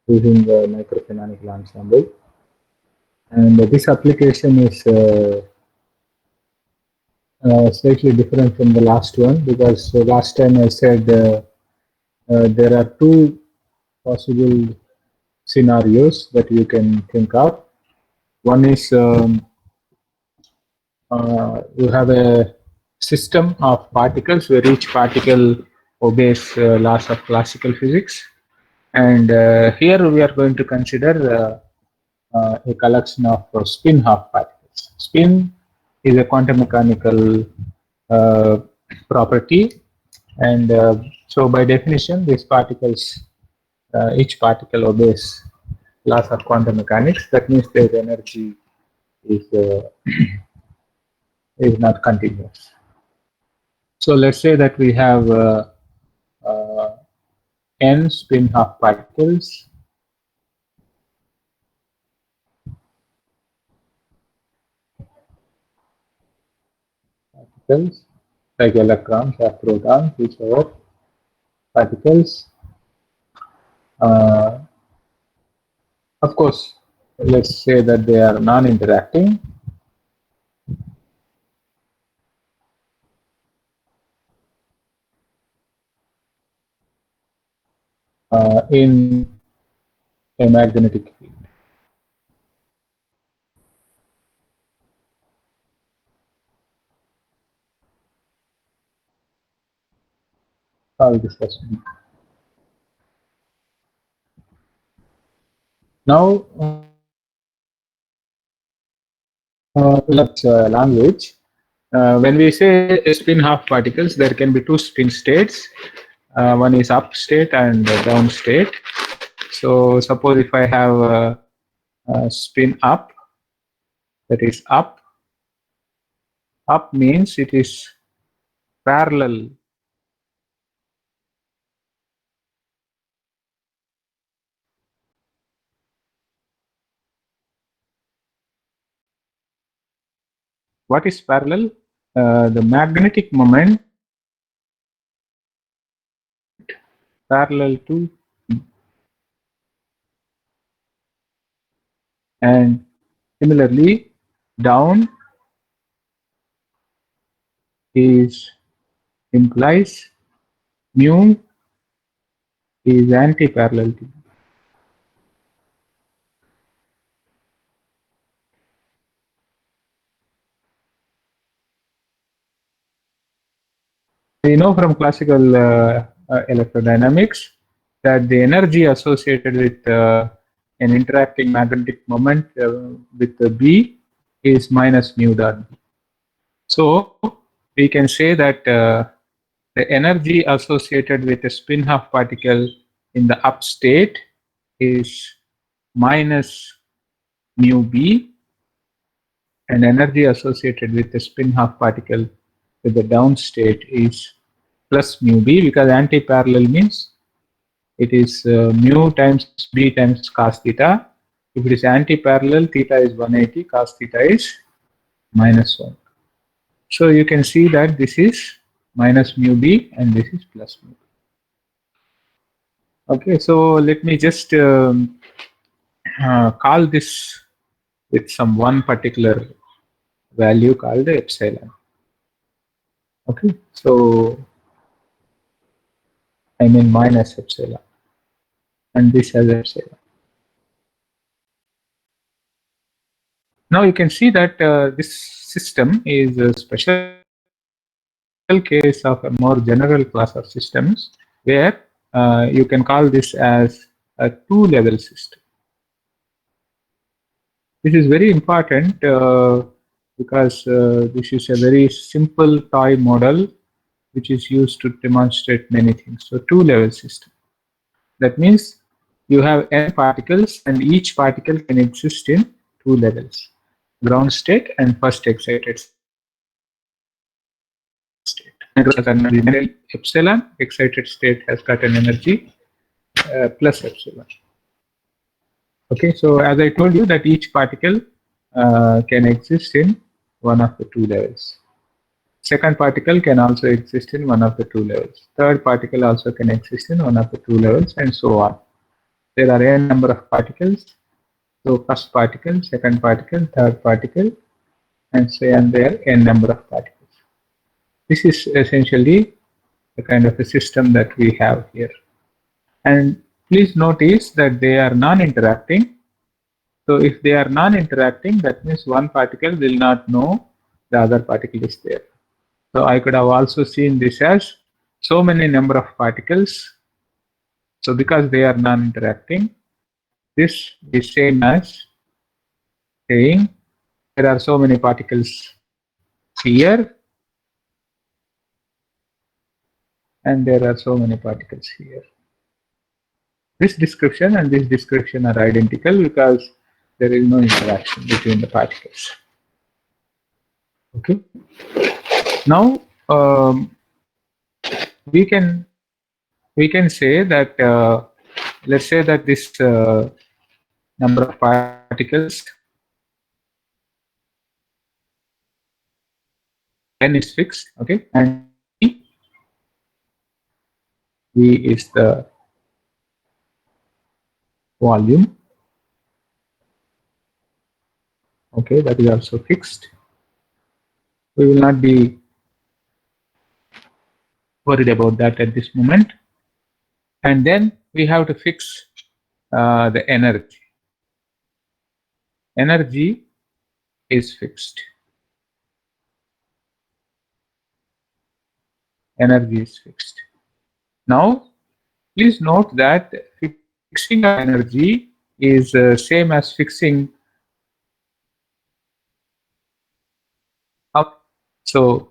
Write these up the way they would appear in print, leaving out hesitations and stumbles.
using microcanonical ensemble. And this application is slightly different from the last one, because last time I said there are two possible scenarios that you can think of. One is you have a system of particles where each particle obeys laws of classical physics, and here we are going to consider a collection of spin half particles. Spin is a quantum mechanical uh, property, and so by definition, these particles, each particle obeys laws of quantum mechanics. That means their energy is is not continuous. So let's say that we have uh, n spin half particles. Like electrons or protons, whichever particles. Uh, of course, let's say that they are non-interacting. In a magnetic field. I'll discuss it. Now, let's language. When we say spin half particles, there can be two spin states. One is up state and down state. So suppose if I have a spin up, that is up. Up means it is parallel. What is parallel? The magnetic moment parallel to, and similarly down is implies mu is anti-parallel to. We know from classical electrodynamics that the energy associated with an interacting magnetic moment with the B is minus mu dot B. So we can say that the energy associated with a spin half particle in the up state is minus mu B, and energy associated with the spin half particle with the down state is plus mu B, because anti-parallel means it is mu times B times cos theta. If it is anti-parallel, theta is 180, cos theta is minus 1. So you can see that this is minus mu B and this is plus mu B. Okay, so let me just call this with some one particular value called epsilon. Okay, so I mean minus epsilon, and this has epsilon. Now you can see that this system is a special case of a more general class of systems, where you can call this as a two-level system. This is very important because this is a very simple toy model which is used to demonstrate many things. So two-level system. That means you have n particles, and each particle can exist in two levels: ground state and first excited state. Has an energy epsilon. Excited state has got an energy plus epsilon. Okay, so as I told you that each particle can exist in one of the two levels. Second particle can also exist in one of the two levels. Third particle also can exist in one of the two levels, and so on. there are n number of particles. So first particle, second particle, third particle, and so on, there are n number of particles. This is essentially the kind of a system that we have here. And please notice that they are non-interacting. So if they are non-interacting, that means one particle will not know the other particle is there. So I could have also seen this as so many number of particles. So because they are non-interacting, this is same as saying there are so many particles here and there are so many particles here. This description and this description are identical because there is no interaction between the particles. Okay. Now we can say that let's say that this number of particles n is fixed, okay, and V is the volume, okay, that is also fixed. We will not be worried about that at this moment. And then we have to fix the energy. Energy is fixed. Energy is fixed. Now, please note that fixing of energy is same as fixing up. So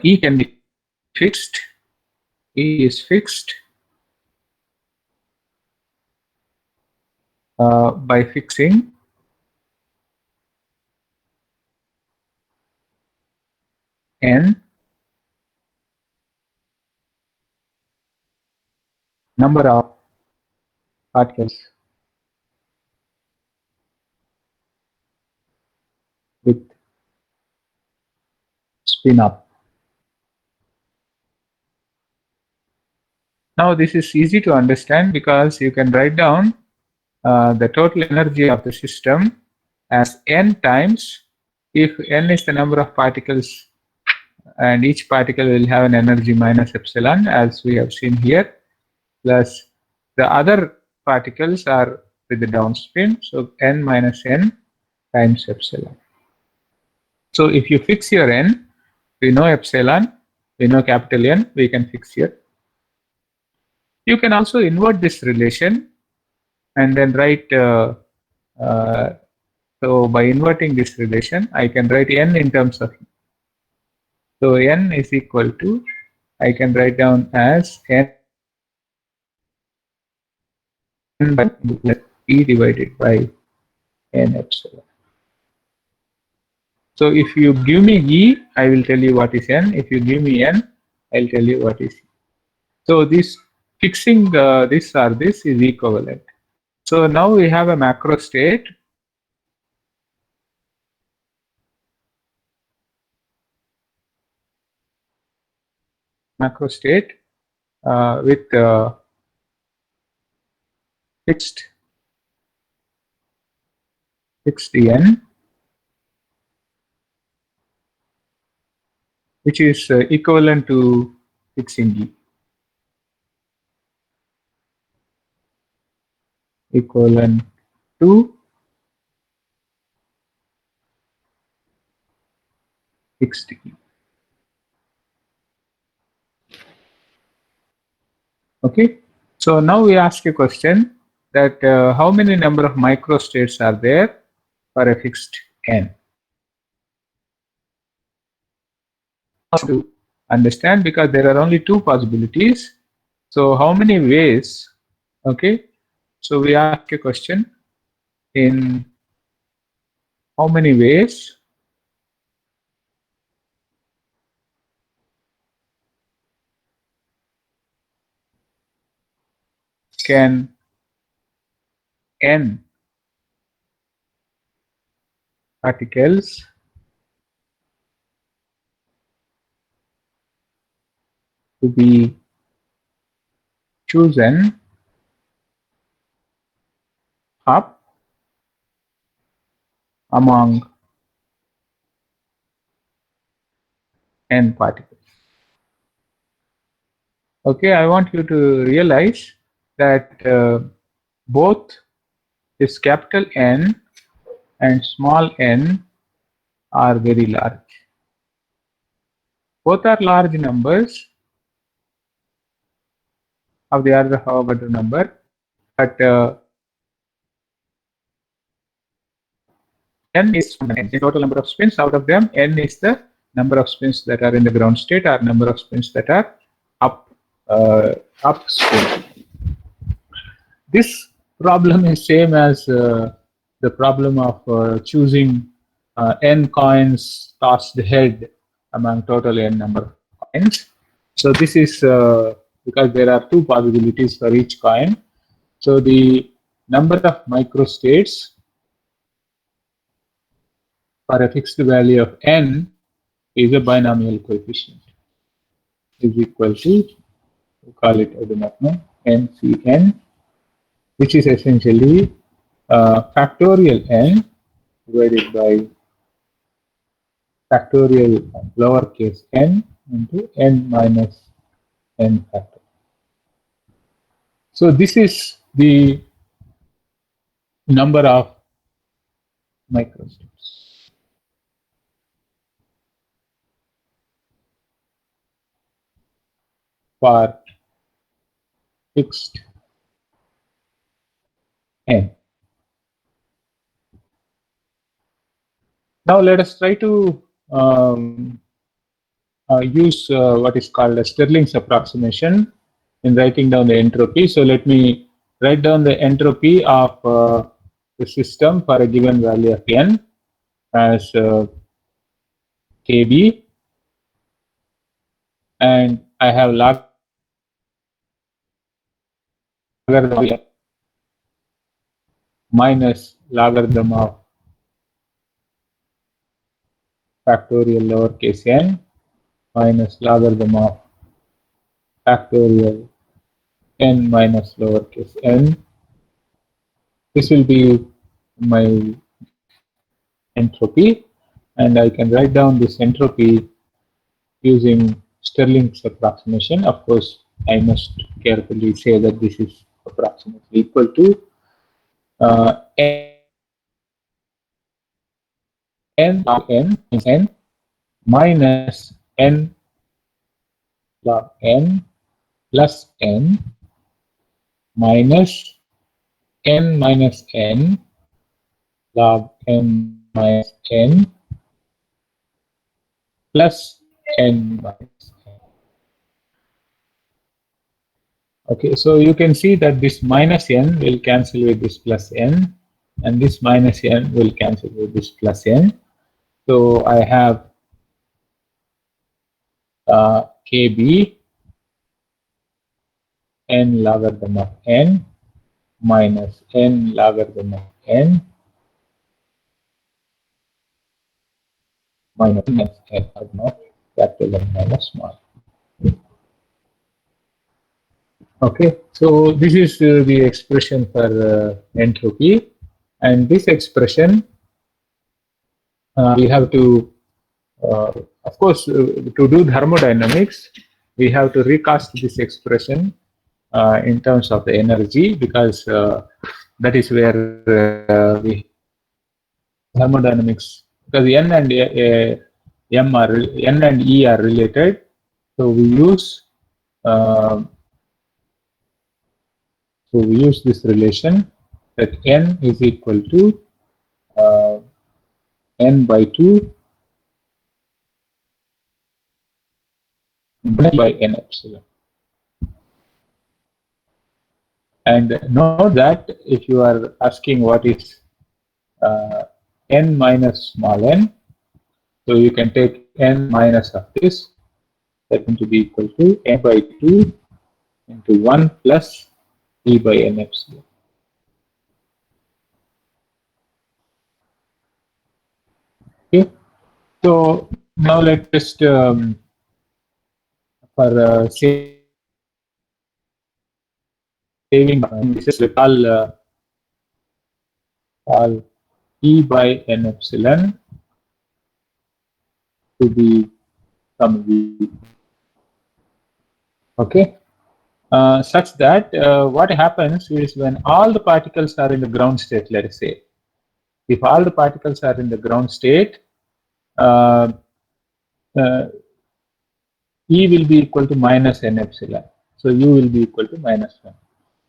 E can be fixed. E is fixed by fixing n number of particles with spin up. Now this is easy to understand because you can write down the total energy of the system as n times, if n is the number of particles and each particle will have an energy minus epsilon as we have seen here, plus the other particles are with the downspin, so n minus n times epsilon. So if you fix your n, we know epsilon, we know capital N, we can fix here. You can also invert this relation and then write, so by inverting this relation, I can write n in terms of, so n is equal to, I can write down as n by E divided by n epsilon. So if you give me E, I will tell you what is n. If you give me n, I'll tell you what is E. So this fixing this or this is equivalent. So now we have a macro state. Macro state with fixed n, which is equivalent to fixing E. Equivalent to fixed E. Okay. So now we ask a question that how many number of microstates are there for a fixed n? To understand, because there are only two possibilities. So how many ways? Okay. So we ask a question in how many ways can n particles to be chosen up among n particles. Okay, I want you to realize that both this capital N and small n are very large. Both are large numbers of the order of Avogadro number, but n is the total number of spins. Out of them, n is the number of spins that are in the ground state or number of spins that are up spin. This problem is same as the problem of choosing n coins tossed head among total n number of coins. So this is because there are two possibilities for each coin. So the number of microstates for a fixed value of n is a binomial coefficient, is equal to, we call it, I do not know, NCN, which is essentially factorial n divided by factorial lowercase n into n minus n factor. So this is the number of microstates. For fixed n. Now let us try to use what is called a Stirling's approximation in writing down the entropy. So let me write down the entropy of the system for a given value of n as kb, and I have logarithm minus logarithm of factorial lowercase n minus logarithm of factorial n minus lowercase n. This will be my entropy, and I can write down this entropy using Stirling's approximation. Of course, I must carefully say that this is approximately equal to n log n minus n log n plus n minus n minus n log n minus n plus n minus n. Okay, so you can see that this minus n will cancel with this plus n, and this minus n will cancel with this plus n. So I have kb n logarithm of n minus n logarithm of n minus n of capital N minus small. Okay, so this is the expression for entropy, and this expression we have to, of course, to do thermodynamics, we have to recast this expression in terms of the energy, because that is where we thermodynamics, because n and m are n and e are related, so we use this relation that n is equal to n by 2 by n epsilon. And note that if you are asking what is n minus small n, so you can take n minus of this, that going to be equal to n by 2 into 1 plus e by n epsilon. Okay, so now let's just for saving this, recall call E by n epsilon to be some V. Okay, such that what happens is when all the particles are in the ground state, let us say, if all the particles are in the ground state, uh, E will be equal to minus n epsilon. So U will be equal to minus 1.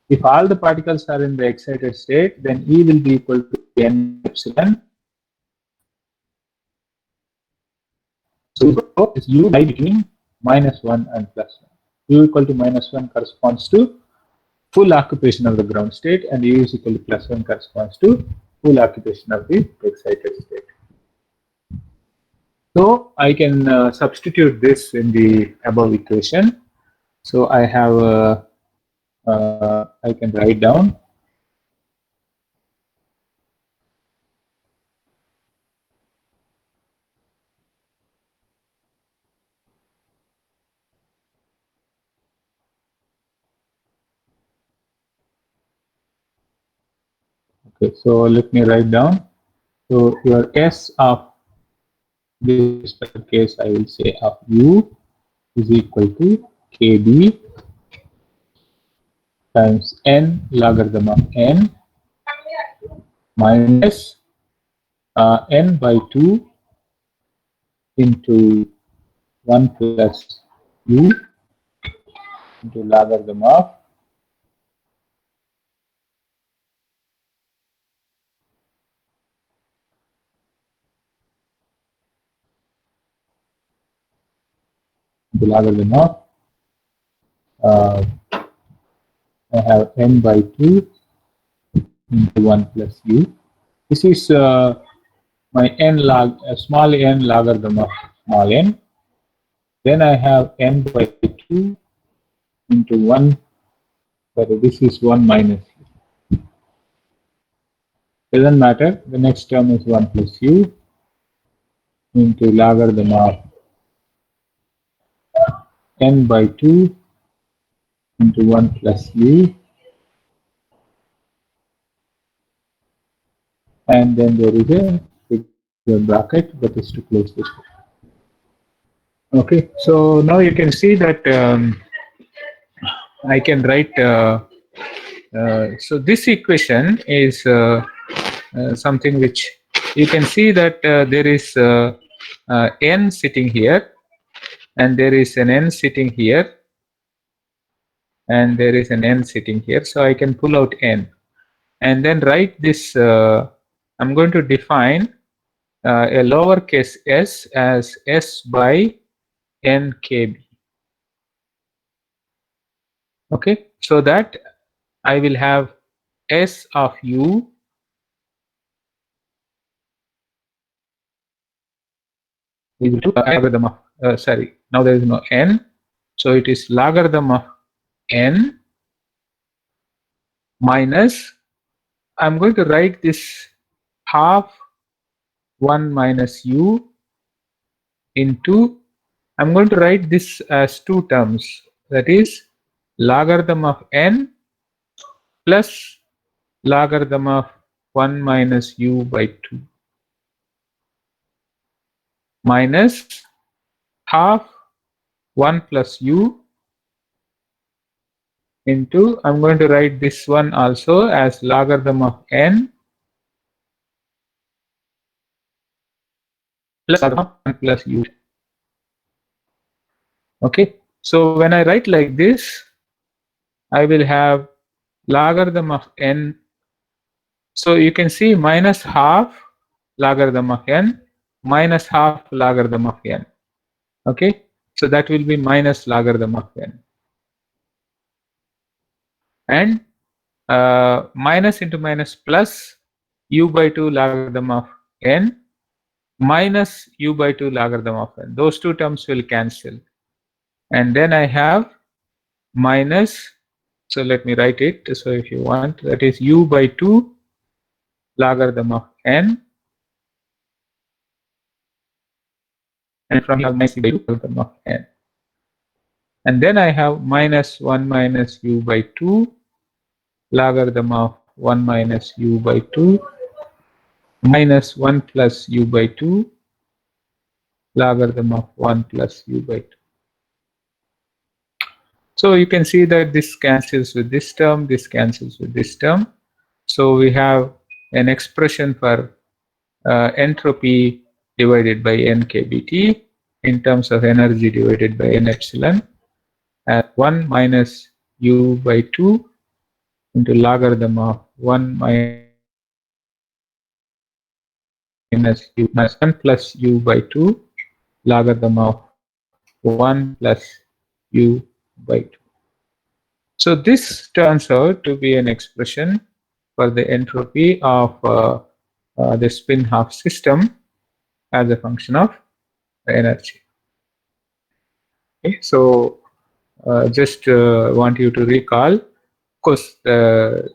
If all the particles are in the excited state, then E will be equal to n epsilon. So is U lie between minus 1 and plus 1. U equal to minus 1 corresponds to full occupation of the ground state, and U is equal to plus 1 corresponds to full occupation of the excited state. So I can substitute this in the above equation. So I have I can write down okay, so let me write down. So your S of this case I will say of U is equal to KB times n logarithm of n minus n by 2 into 1 plus U into logarithm of I have n by 2 into 1 plus U. This is my n log small n logarithm of small n. Then I have n by 2 into 1, but this is 1 minus U. Doesn't matter. The next term is 1 plus U into logarithm of n by 2 into 1 plus U, and then there is a bigger bracket that is to close this. Okay, so now you can see that I can write. So this equation is something which you can see that there is n sitting here, and there is an n sitting here, and there is an n sitting here. So I can pull out n, and then write this. I'm going to define a lowercase s as s by n kb. Okay, so that I will have s of u is equal to logarithm of sorry, now there is no n, so it is logarithm of n minus, I'm going to write this half 1 minus u into, I'm going to write this as two terms, that is logarithm of n plus logarithm of 1 minus u by 2 minus half 1 plus u into, I'm going to write this one also as logarithm of n plus logarithm of 1 plus u. Okay, so when I write like this, I will have logarithm of n. So you can see minus half logarithm of n minus half logarithm of n. Okay, so that will be minus logarithm of n. And minus into minus plus u by 2 logarithm of n minus u by 2 logarithm of n. Those two terms will cancel. And then I have minus, so let me write it. So if you want, that is u by 2 logarithm of n, and from here minus u by 2 logarithm of n. And then I have minus 1 minus u by 2 logarithm of 1 minus u by 2 minus 1 plus u by 2 logarithm of 1 plus u by 2. So you can see that this cancels with this term, this cancels with this term. So we have an expression for entropy divided by n kBt in terms of energy divided by n epsilon at 1 minus u by 2 into logarithm of 1 minus u minus 1 plus u by 2 logarithm of 1 plus u by 2. So this turns out to be an expression for the entropy of the spin half system as a function of energy. Okay, so just want you to recall, of course, it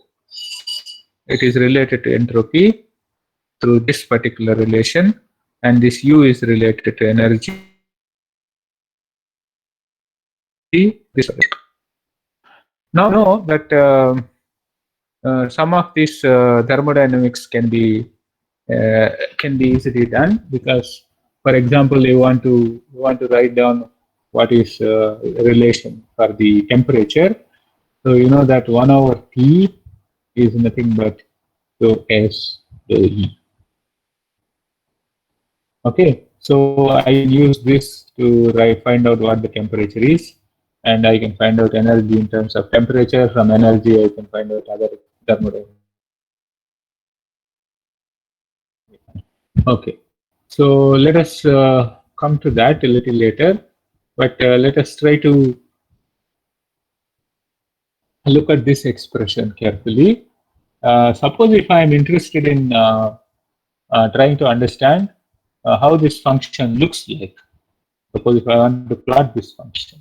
is related to entropy through this particular relation, and this U is related to energy. Now know that some of these thermodynamics can be easily done, because, for example, you want to write down what is relation for the temperature. So you know that 1 over T is nothing but rho S rho E. Okay, so I can use this to find out what the temperature is, and I can find out energy in terms of temperature. From energy, I can find out other thermodynamics. Okay, so let us come to that a little later, but let us try to look at this expression carefully. Suppose if I am interested in trying to understand how this function looks like. Suppose if I want to plot this function.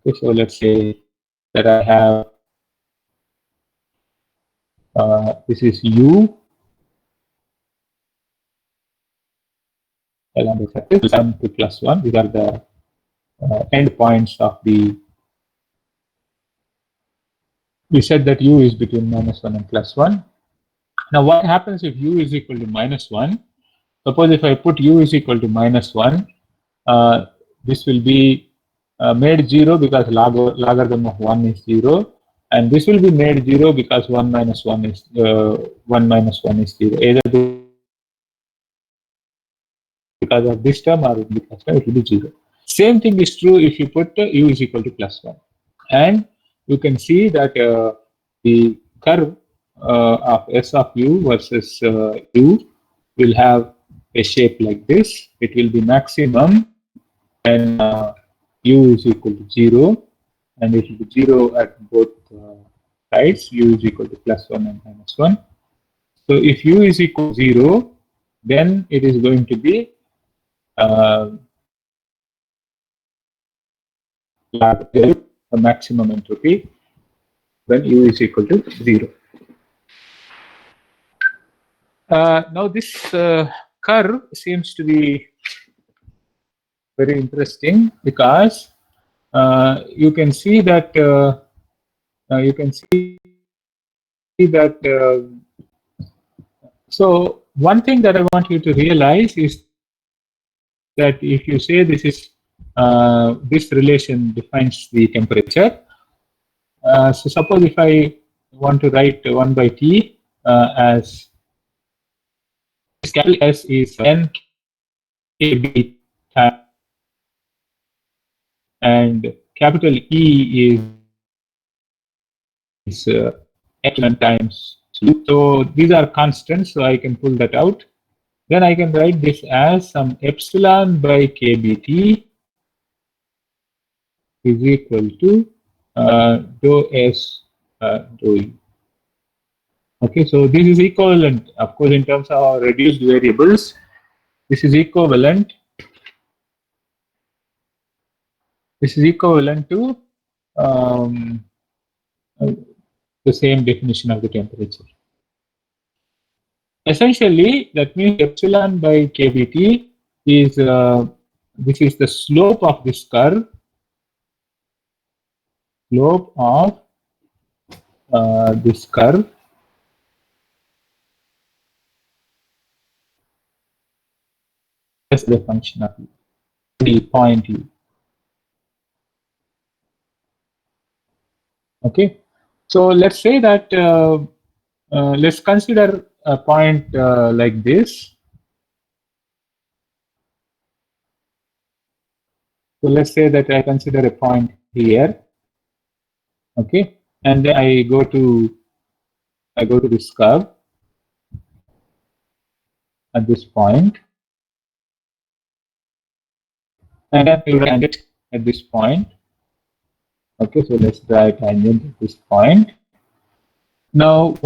Okay, so let's say that I have this is u along the circle 1 to plus 1. These are the end points of the. We said that u is between minus 1 and plus 1. Now what happens if u is equal to minus 1? Suppose if I put u is equal to minus 1, this will be made 0 because logarithm of 1 is 0, and this will be made 0 because 1 minus 1 is 0. Either because of this term or because it will be 0. Same thing is true if you put u is equal to plus 1. And you can see that the curve of S of u versus u will have a shape like this. It will be maximum when u is equal to 0, and it will be 0 at both sides. U is equal to plus 1 and minus 1. So if u is equal to 0, then it is going to be the maximum entropy when u is equal to 0. Now this curve seems to be very interesting, because you can see that so one thing that I want you to realize is that if you say this is this relation defines the temperature. So suppose if I want to write 1 by T as capital S is n kB and capital E is epsilon times. So these are constants, so I can pull that out. Then I can write this as some epsilon by kBt is equal to dou S dou E. Okay, so this is equivalent, of course, in terms of our reduced variables. This is equivalent. This is equivalent to the same definition of the temperature. Essentially, that means epsilon by kBt is this is the slope of this curve. Slope of this curve the function of U, the point U. Okay, so let's say that let's consider a point like this. So let's say that I consider a point here. Okay, and then I go to this curve at this point, and then we tangent at this point. Okay, so let's draw a tangent at this point. Now,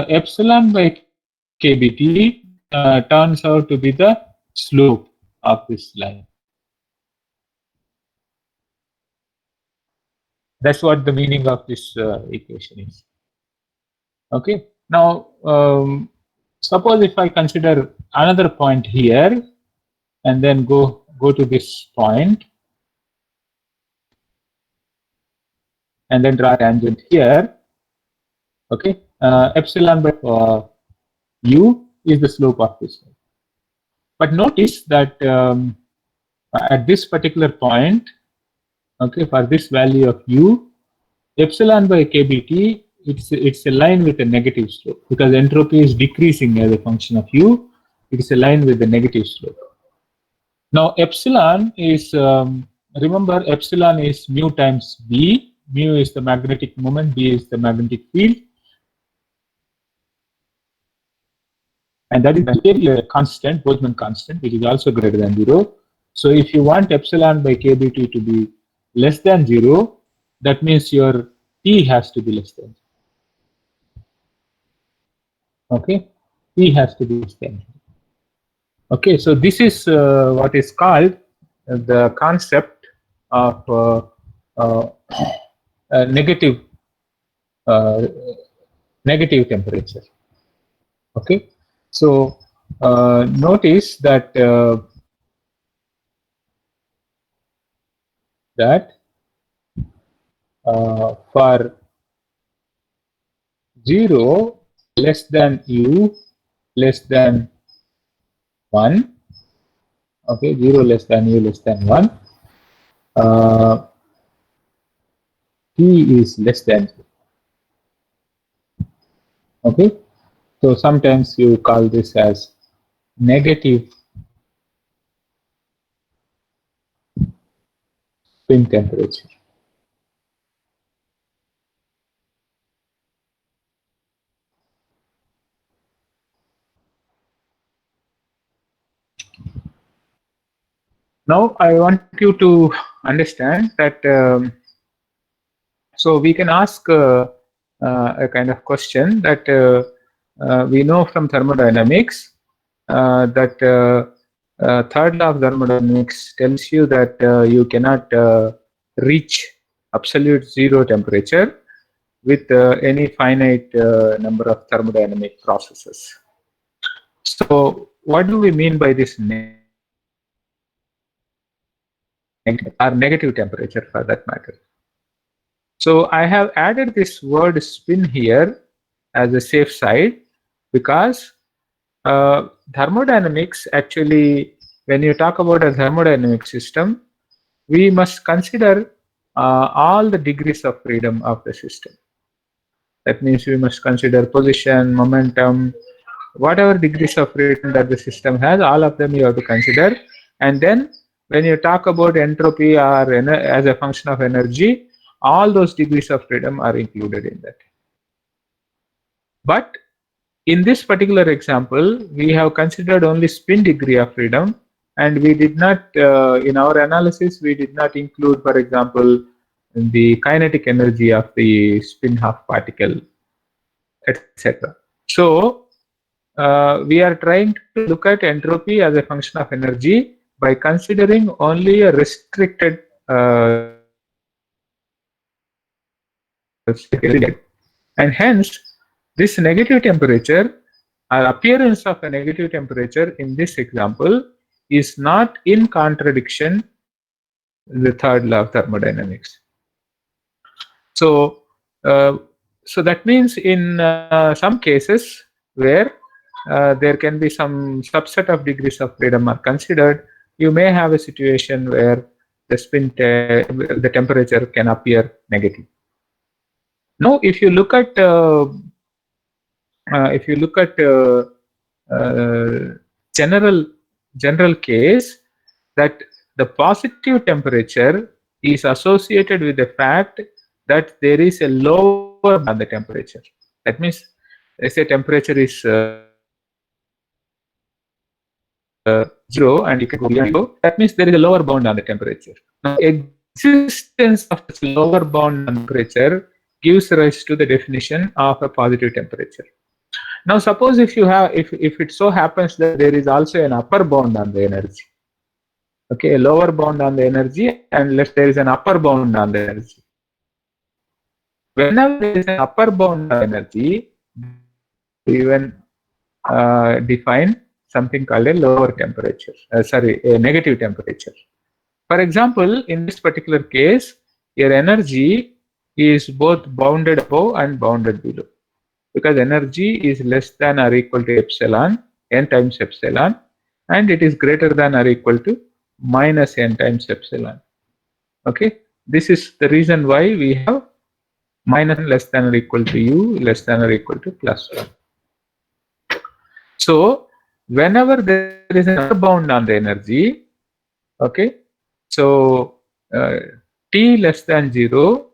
epsilon by kbt turns out to be the slope of this line. That's what the meaning of this equation is. Okay. Now, suppose if I consider another point here, and then go to this point, and then draw a tangent here. Okay. Epsilon by u is the slope of this line. But notice that at this particular point, okay, for this value of u, epsilon by kbt, it's a line with a negative slope, because entropy is decreasing as a function of u. It's a line with a negative slope. Now epsilon is, remember, epsilon is mu times b. Mu is the magnetic moment, b is the magnetic field, and that is a constant, Boltzmann constant, which is also greater than 0. So if you want epsilon by kbt to be less than 0, that means your P has to be less than 0. Okay, P has to be less than 0. Okay, so this is what is called the concept of negative temperature. Okay, so notice that for 0 less than u less than 1, okay, 0 less than u less than 1, P is less than 0. Okay, so sometimes you call this as negative spin temperature. Now I want you to understand that so we can ask a kind of question that we know from thermodynamics that third law of thermodynamics tells you that you cannot reach absolute zero temperature with any finite number of thermodynamic processes. So what do we mean by this negative temperature, for that matter? So I have added this word spin here as a safe side, because thermodynamics, actually, when you talk about a thermodynamic system, we must consider all the degrees of freedom of the system. That means we must consider position, momentum, whatever degrees of freedom that the system has, all of them you have to consider. And then when you talk about entropy or as a function of energy, all those degrees of freedom are included in that. But in this particular example, we have considered only spin degree of freedom, and we did not, in our analysis, we did not include, for example, the kinetic energy of the spin half particle, etc. So we are trying to look at entropy as a function of energy by considering only a restricted and hence this negative temperature or appearance of a negative temperature in this example is not in contradiction with the third law of thermodynamics. So so that means in some cases where there can be some subset of degrees of freedom are considered, you may have a situation where the temperature can appear negative. Now, if you look at uh, general case, that the positive temperature is associated with the fact that there is a lower bound on the temperature. That means, let's say temperature is 0 and you can go beyond 0. That means there is a lower bound on the temperature. Now, existence of this lower bound on temperature gives rise to the definition of a positive temperature. Now, suppose if it so happens that there is also an upper bound on the energy, okay, a lower bound on the energy, and there is an upper bound on the energy. Whenever there is an upper bound on energy, even define something called a lower temperature. A negative temperature. For example, in this particular case, your energy is both bounded above and bounded below, because energy is less than or equal to epsilon, n times epsilon, and it is greater than or equal to minus n times epsilon. Okay, this is the reason why we have minus less than or equal to u, less than or equal to plus 1. So, whenever there is an upper bound on the energy, okay, so t less than 0,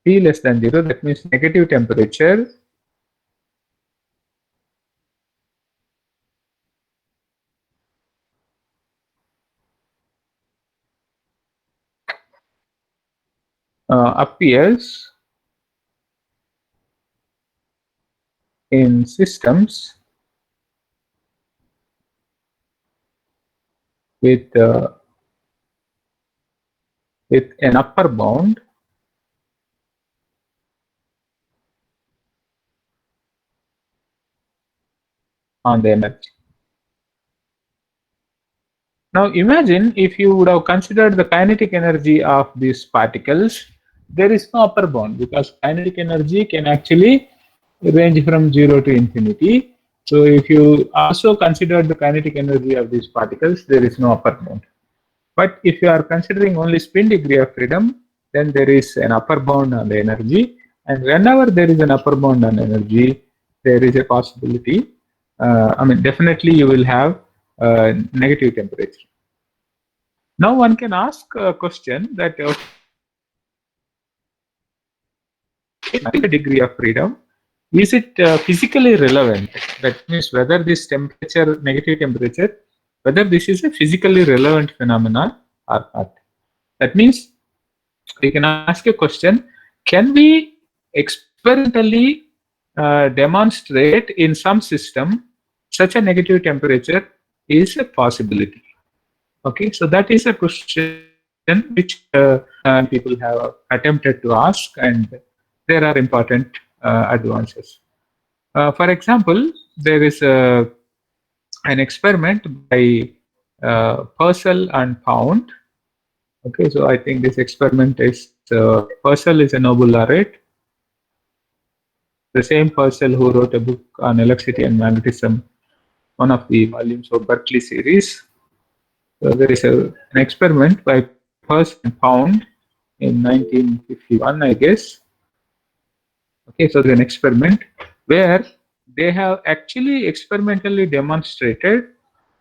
that means negative temperature appears in systems with an upper bound on the energy. Now imagine if you would have considered the kinetic energy of these particles, there is no upper bound, because kinetic energy can actually range from 0 to infinity. So if you also consider the kinetic energy of these particles, there is no upper bound. But if you are considering only spin degree of freedom, then there is an upper bound on the energy. And whenever there is an upper bound on energy, there is a possibility. Definitely you will have negative temperature. Now one can ask a question that the degree of freedom, is it physically relevant? That means whether this temperature, negative temperature, whether this is a physically relevant phenomenon or not. That means we can ask a question: can we experimentally demonstrate in some system such a negative temperature is a possibility? Okay, so that is a question which people have attempted to ask, and there are important advances. For example, there is an experiment by Purcell and Pound. Okay, so I think this experiment is Purcell is a Nobel laureate. The same Purcell who wrote a book on electricity and magnetism, one of the volumes of Berkeley series. So there is an experiment by Purcell and Pound in 1951, I guess. Okay, so there's an experiment where they have actually experimentally demonstrated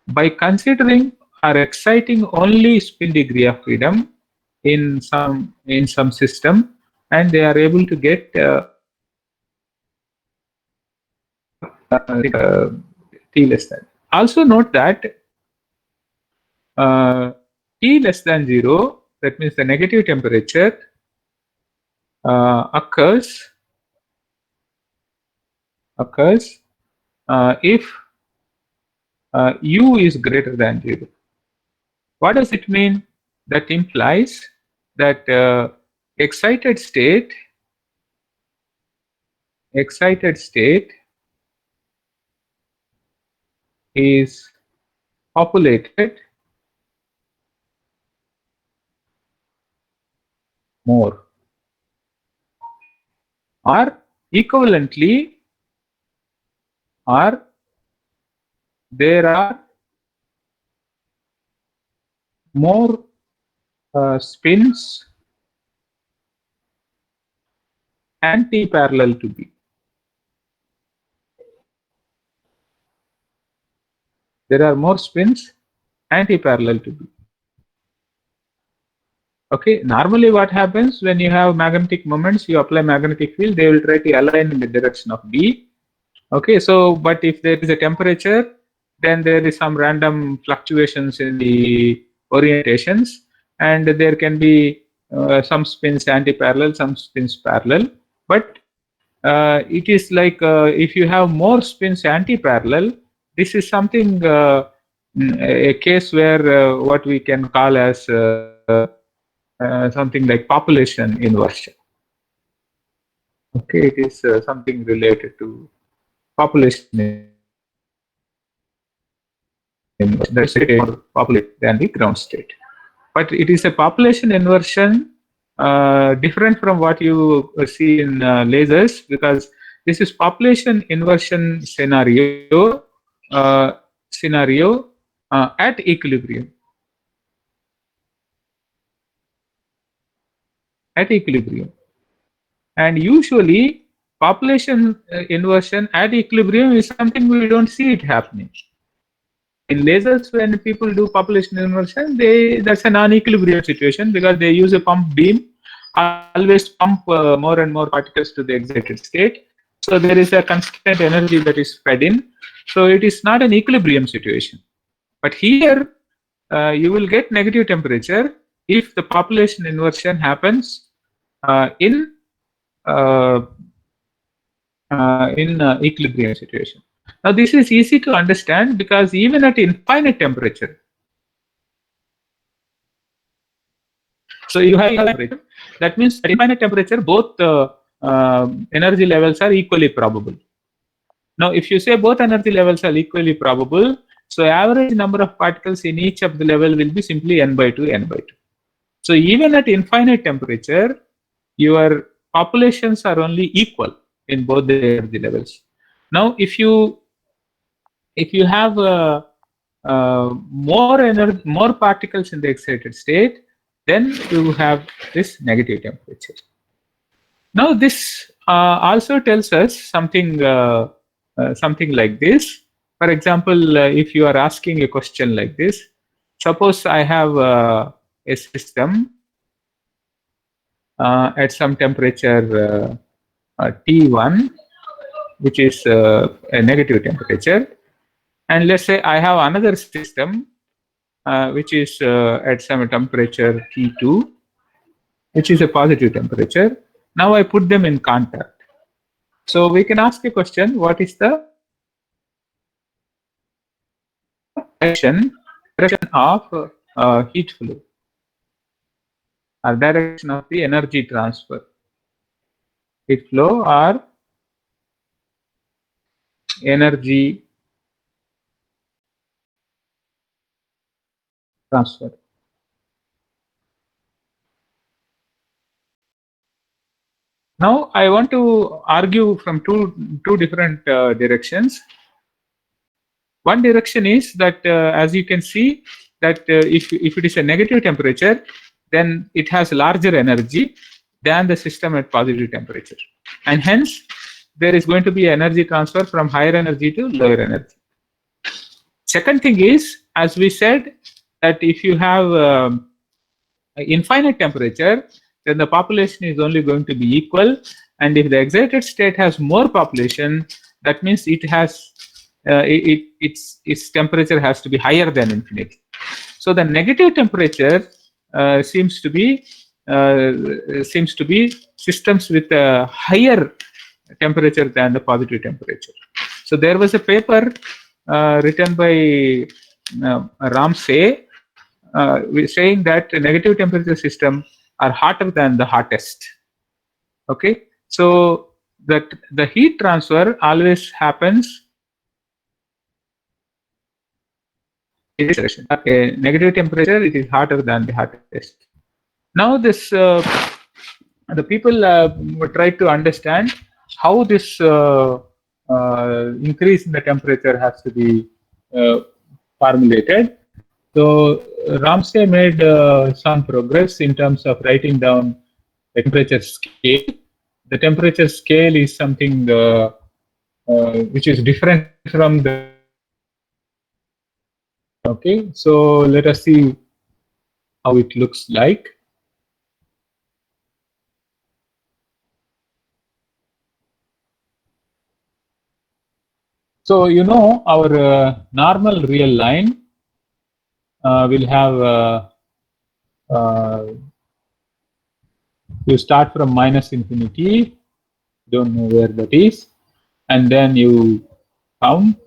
by considering or exciting only spin degree of freedom in some system, and they are able to get t less than. Also note that t less than 0, that means the negative temperature occurs if u is greater than 0. What does it mean? That implies that excited state is populated more, or equivalently, or there are more spins anti-parallel to B. There are more spins anti-parallel to B. Okay, normally what happens when you have magnetic moments, you apply magnetic field, they will try to align in the direction of B. Okay, so but if there is a temperature, then there is some random fluctuations in the orientations, and there can be some spins anti-parallel, some spins parallel. But it is like if you have more spins anti-parallel, this is something a case where what we can call as something like population inversion. Okay, it is something related to population inversion. That's more populate than the ground state. But it is a population inversion different from what you see in lasers, because this is population inversion scenario at equilibrium. At equilibrium. And usually population inversion at equilibrium is something we don't see it happening. In lasers, when people do population inversion, that's a non-equilibrium situation because they use a pump beam, always pump more and more particles to the excited state. So there is a constant energy that is fed in. So it is not an equilibrium situation. But here, you will get negative temperature if the population inversion happens in equilibrium situation. Now this is easy to understand because even at infinite temperature, so you have temperature, that means at infinite temperature both energy levels are equally probable. Now if you say both energy levels are equally probable, so average number of particles in each of the level will be simply n by 2, n by 2. So even at infinite temperature, your populations are only equal in both the energy levels. Now if you have more particles in the excited state, then you have this negative temperature. Now this also tells us something like this. For example, if you are asking a question like this, suppose I have a system at some temperature T1, which is a negative temperature, and let's say I have another system which is at some temperature T2, which is a positive temperature. Now I put them in contact. So we can ask a question: what is the direction of heat flow, or direction of the energy transfer? Heat flow or energy transfer. Now I want to argue from two different directions. One direction is that as you can see that if it is a negative temperature, then it has larger energy than the system at positive temperature, and hence there is going to be energy transfer from higher energy to lower energy. Second thing is, as we said, that if you have infinite temperature, then the population is only going to be equal, and if the excited state has more population, that means it has its temperature has to be higher than infinity. So the negative temperature seems to be systems with a higher temperature than the positive temperature. So there was a paper written by Ramsey saying that negative temperature system are hotter than the hottest. Okay, so that the heat transfer always happens in this direction. At a negative temperature, it is hotter than the hottest. Now this the people try to understand how this increase in the temperature has to be formulated. So Ramsay made some progress in terms of writing down the temperature scale. The temperature scale is something which is different from the. Okay, so let us see how it looks like. So you know our normal real line will have you start from minus infinity, don't know where that is, and then you count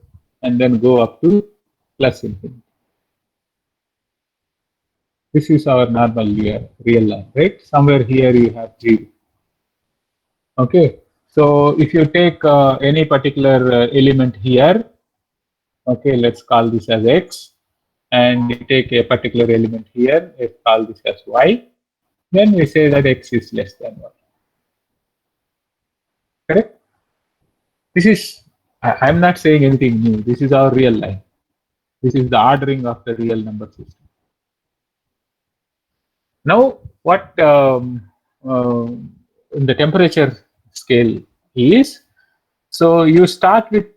and then go up to plus infinity. This is our normal real line, right? Somewhere here you have 0. Okay, so if you take any particular element here, okay, let's call this as x, and you take a particular element here, let's call this as y, then we say that x is less than 1. Correct? This is, I'm not saying anything new. This is our real line. This is the ordering of the real number system. Now, what in the temperature scale is, so you start with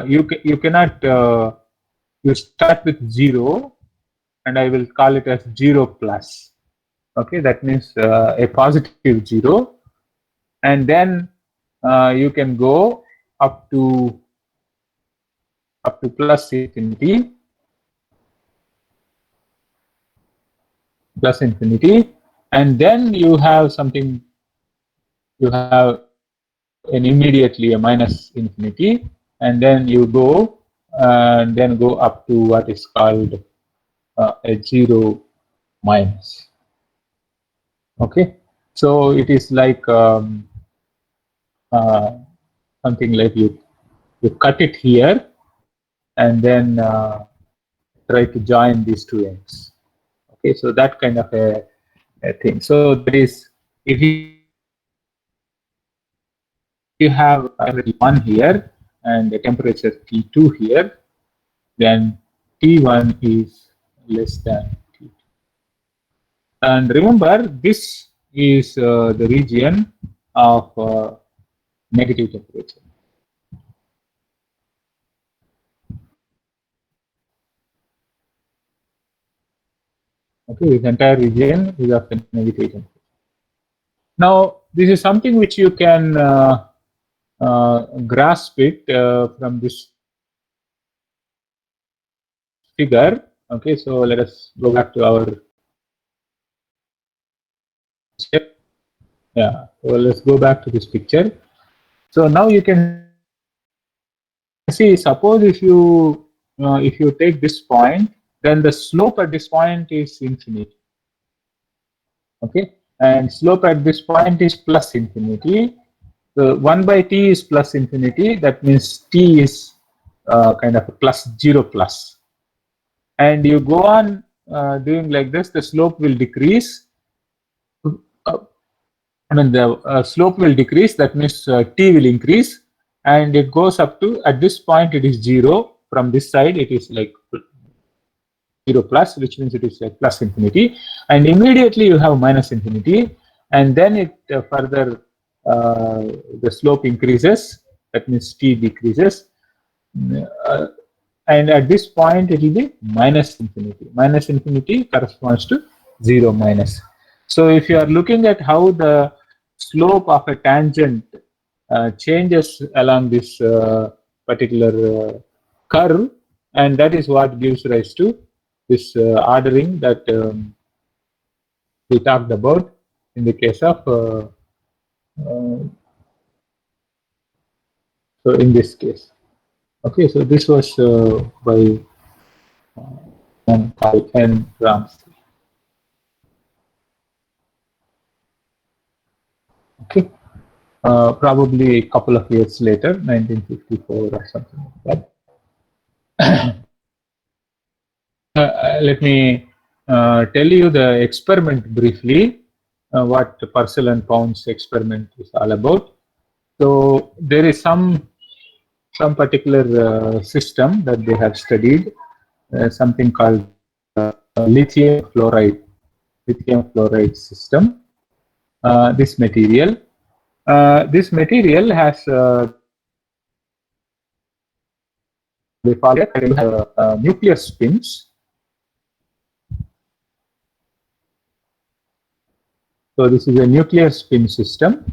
you cannot you start with 0, and I will call it as 0 plus. Okay, that means a positive 0, and then you can go up to plus infinity, and then you have something, you have an immediately a minus infinity, and then you go and then go up to what is called a 0 minus. Okay, so it is like something like you cut it here and then try to join these two ends. Okay, so that kind of a thing. So that is, if you have 1 here and the temperature T2 here, then T1 is less than T2. And remember, this is the region of negative temperature. Okay, this entire region is of the negative temperature. Now, this is something which you can grasp it from this figure. Okay, so let us go back to our step. Yeah, so let's go back to this picture. So now you can see, suppose if you take this point, then the slope at this point is infinity. Okay, and slope at this point is plus infinity. So 1 by t is plus infinity. That means t is kind of a plus 0 plus. And you go on doing like this, the slope will decrease. I mean, the slope will decrease. That means t will increase, and it goes up to, at this point it is 0. From this side it is like 0 plus, which means it is like plus infinity, and immediately you have minus infinity, and then it further the slope increases. That means t decreases, and at this point it will be minus infinity. Minus infinity corresponds to 0 minus. So if you are looking at how the slope of a tangent changes along this particular curve, and that is what gives rise to this ordering that we talked about in the case of so in this case. Okay, so this was by N. Ramsay. Okay, probably a couple of years later, 1954 or something like that. Let me tell you the experiment briefly, what Purcell and Pound's experiment is all about. So there is some particular system that they have studied, something called lithium fluoride system. This material has they call it nuclear spins. So this is a nuclear spin system,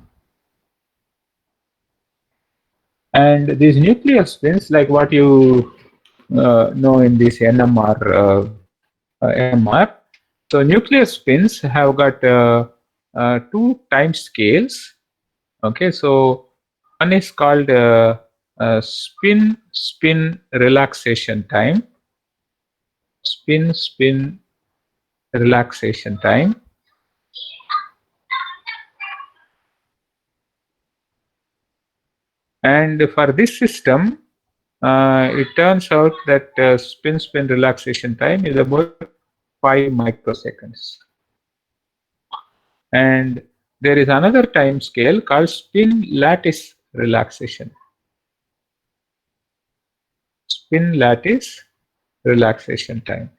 and these nuclear spins, like what you know in this NMR. So nuclear spins have got two time scales. Okay, so one is called spin relaxation time. Spin relaxation time. And for this system, it turns out that spin relaxation time is about 5 microseconds. And there is another time scale called spin lattice relaxation. Spin lattice relaxation time.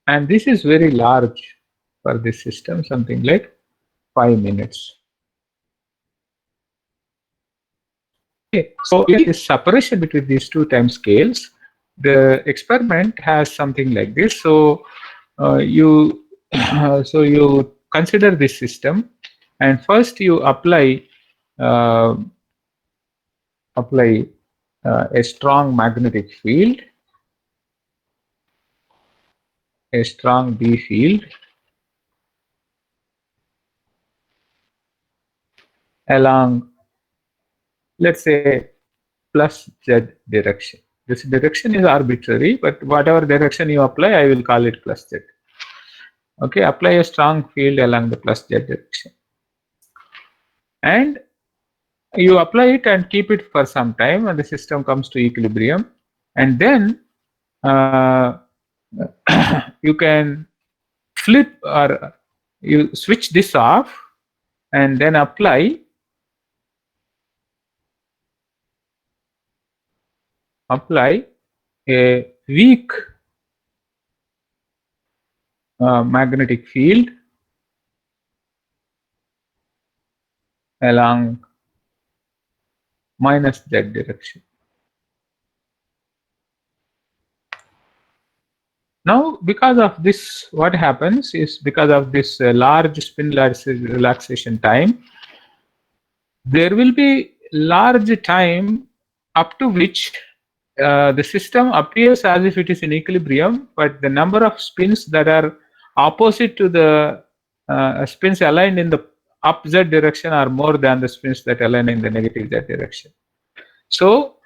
And this is very large for this system, something like 5 minutes. Okay, so in this separation between these two time scales, the experiment has something like this. So you consider this system, and first you apply a strong magnetic field, a strong B field along, let's say, plus Z direction. This direction is arbitrary, but whatever direction you apply, I will call it plus Z. Okay, apply a strong field along the plus Z direction. And you apply it and keep it for some time, and the system comes to equilibrium. And then you can flip, or you switch this off and then apply a weak magnetic field along minus Z direction. Now, because of this, what happens is, because of this large spin relaxation time, there will be large time up to which the system appears as if it is in equilibrium, but the number of spins that are opposite to the spins aligned in the up Z direction are more than the spins that align in the negative Z direction. So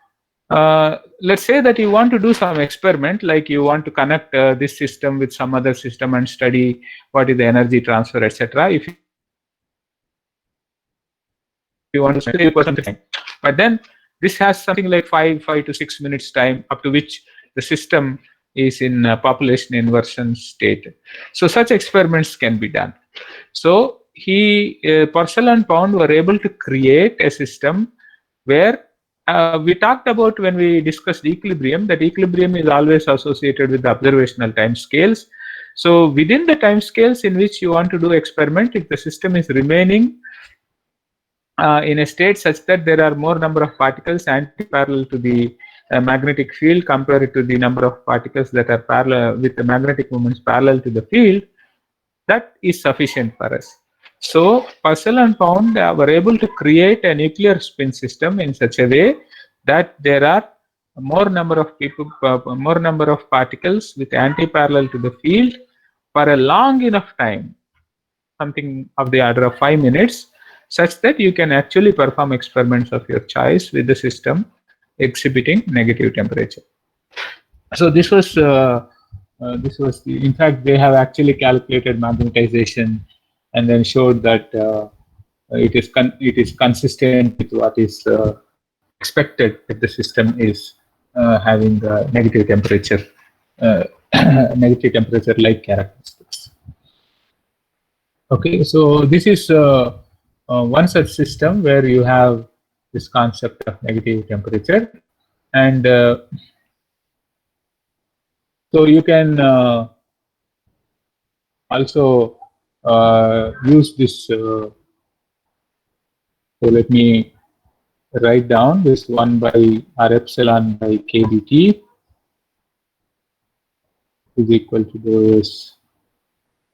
let's say that you want to do some experiment, like you want to connect this system with some other system and study what is the energy transfer, etc. If you want to study something, but then this has something like 5 to 6 minutes time up to which the system is in population inversion state. So such experiments can be done. So Purcell and Pound were able to create a system where we talked about, when we discussed equilibrium, that equilibrium is always associated with the observational time scales. So within the time scales in which you want to do experiment, if the system is remaining in a state such that there are more number of particles anti-parallel to the magnetic field compared to the number of particles that are parallel with the magnetic moments parallel to the field, that is sufficient for us. So Purcell and Pound were able to create a nuclear spin system in such a way that there are more number of particles with anti-parallel to the field for a long enough time, something of the order of 5 minutes, such that you can actually perform experiments of your choice with the system exhibiting negative temperature. So this was in fact, they have actually calculated magnetization and then showed that it is consistent with what is expected if the system is having negative temperature like characteristics. Okay, so this is one such system where you have this concept of negative temperature, and so you can also use this. So let me write down this 1 by r epsilon by k dt is equal to dou s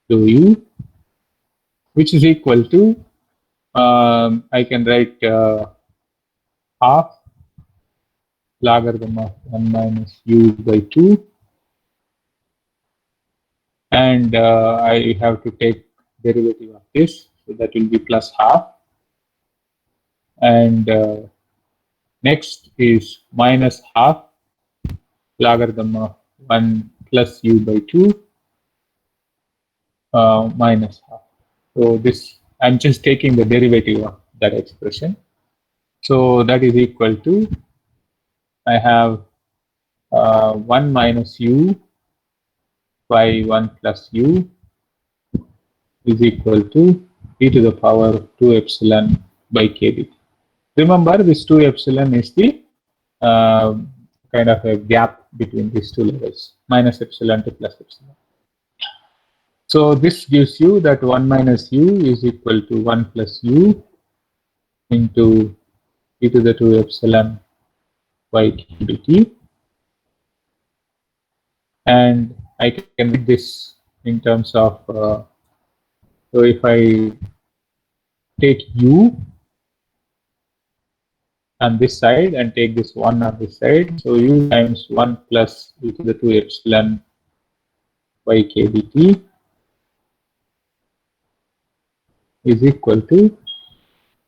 dou u, which is equal to I can write half logarithm of 1 minus u by 2, and I have to take derivative of this, so that will be plus half, and next is minus half logarithm of 1 plus u by 2 minus half. So this, I'm just taking the derivative of that expression. So that is equal to, I have 1 minus u by 1 plus u is equal to e to the power 2 epsilon by kb. Remember, this 2 epsilon is the kind of a gap between these two levels, minus epsilon to plus epsilon. So this gives you that 1 minus u is equal to 1 plus u into e to the 2 epsilon by kbt, and I can read this in terms of so if I take u on this side and take this 1 on this side, so u times 1 plus e to the 2 epsilon by kbt is equal to